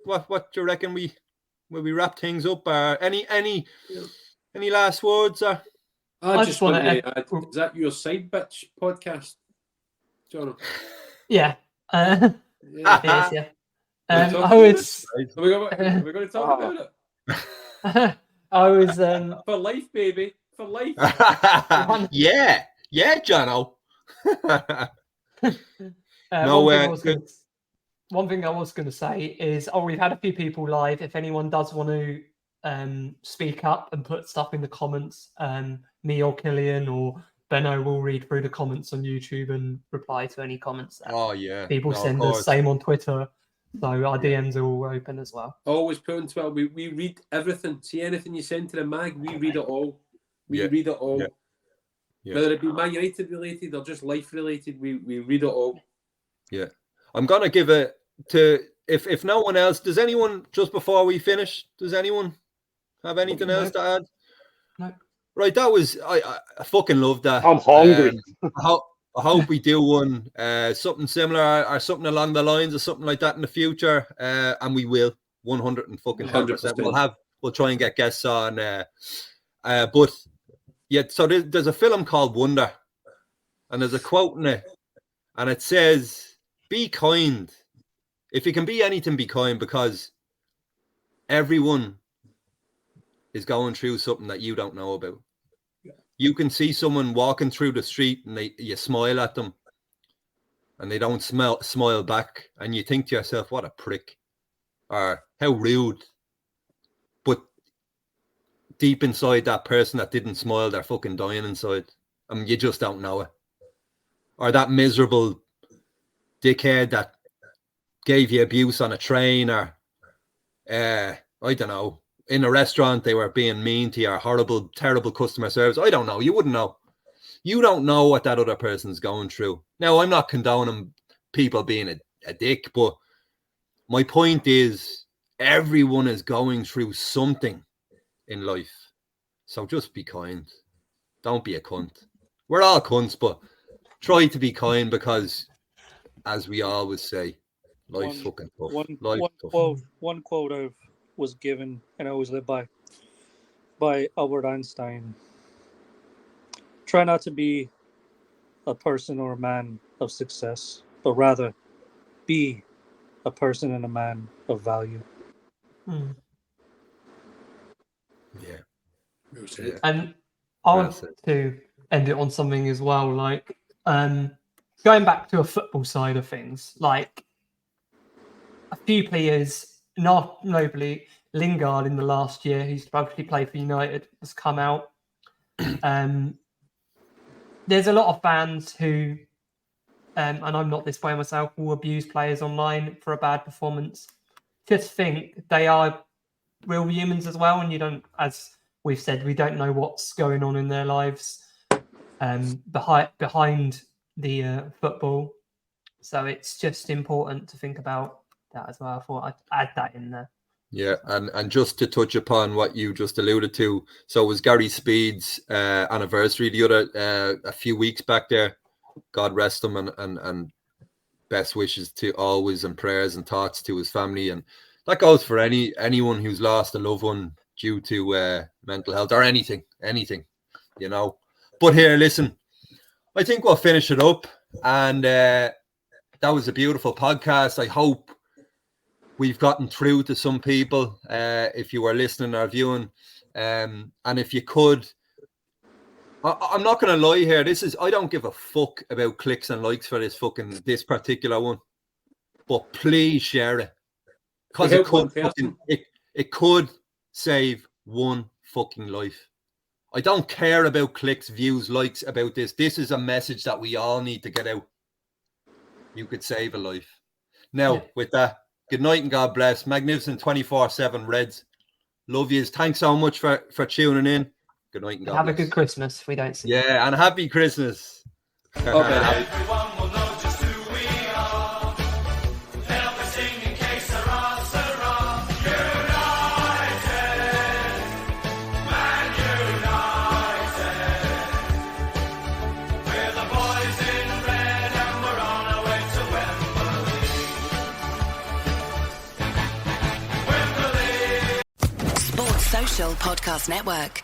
what do you reckon will we wrap things up? Any last words? I just want to add, is that your side bitch podcast, John? Yeah. Yeah. It is, yeah. Are we going to talk about it? I was for life, baby, for life. yeah, Jono. One thing I was going to say is, we've had a few people live. If anyone does want to speak up and put stuff in the comments, me or Killian or Benno will read through the comments on YouTube and reply to any comments that people send us. Same on Twitter. So our DMs are all open as well. Always put on Twitter. We read everything. See anything you send to the mag, we read it all. We read it all. Yeah. Whether it be Man United related or just life related, we read it all. Yeah. I'm going to give it to, if no one else, does anyone, just before we finish, does anyone have anything else to add? No. Right, that was, I fucking love that. I'm hungry. I hope we do one, something similar or something along the lines of something like that in the future. And we will, 100%. We'll try and get guests on. But yeah, so there's a film called Wonder, and there's a quote in it, and it says, "Be kind. If you can be anything, be kind, because everyone is going through something that you don't know about." You can see someone walking through the street and you smile at them and they don't smile back, and you think to yourself, what a prick, or how rude. But deep inside, that person that didn't smile, they're fucking dying inside. I mean, you just don't know it. Or that miserable dickhead that gave you abuse on a train, or I don't know, in a restaurant they were being mean to you, or horrible, terrible customer service. I don't know. You wouldn't know. You don't know what that other person's going through. Now, I'm not condoning people being a dick, but my point is everyone is going through something in life. So just be kind. Don't be a cunt. We're all cunts, but try to be kind, because, as we always say, life's fucking tough. One quote I was given and I always live by Albert Einstein. Try not to be a person or a man of success, but rather be a person and a man of value. Yeah. And I want to end it on something as well, like going back to a football side of things, like a few players, not notably Lingard in the last year, who's supposed to play for United, has come out. There's a lot of fans who, and I'm not this way myself, will abuse players online for a bad performance. Just think they are real humans as well, and you don't, as we've said, we don't know what's going on in their lives behind the football. So it's just important to think about that as well. I thought I'd add that in there. Yeah, and just to touch upon what you just alluded to, so it was Gary Speed's anniversary the other a few weeks back there. God rest him, and best wishes to always, and prayers and thoughts to his family, and that goes for anyone who's lost a loved one due to mental health or anything, you know. But here, listen, I think we'll finish it up, and that was a beautiful podcast. I hope we've gotten through to some people. If you were listening or viewing, and if you could, I'm not going to lie here. I don't give a fuck about clicks and likes for this particular one, but please share it, because it could save one fucking life. I don't care about clicks, views, likes about this. This is a message that we all need to get out. You could save a life. Now, with that, good night and God bless. Magnificent 24/7 Reds. Love yous. Thanks so much for tuning in. Good night and God Have bless. a good Christmas. If we don't see you. Yeah, and happy Christmas. Okay. Social Podcast Network.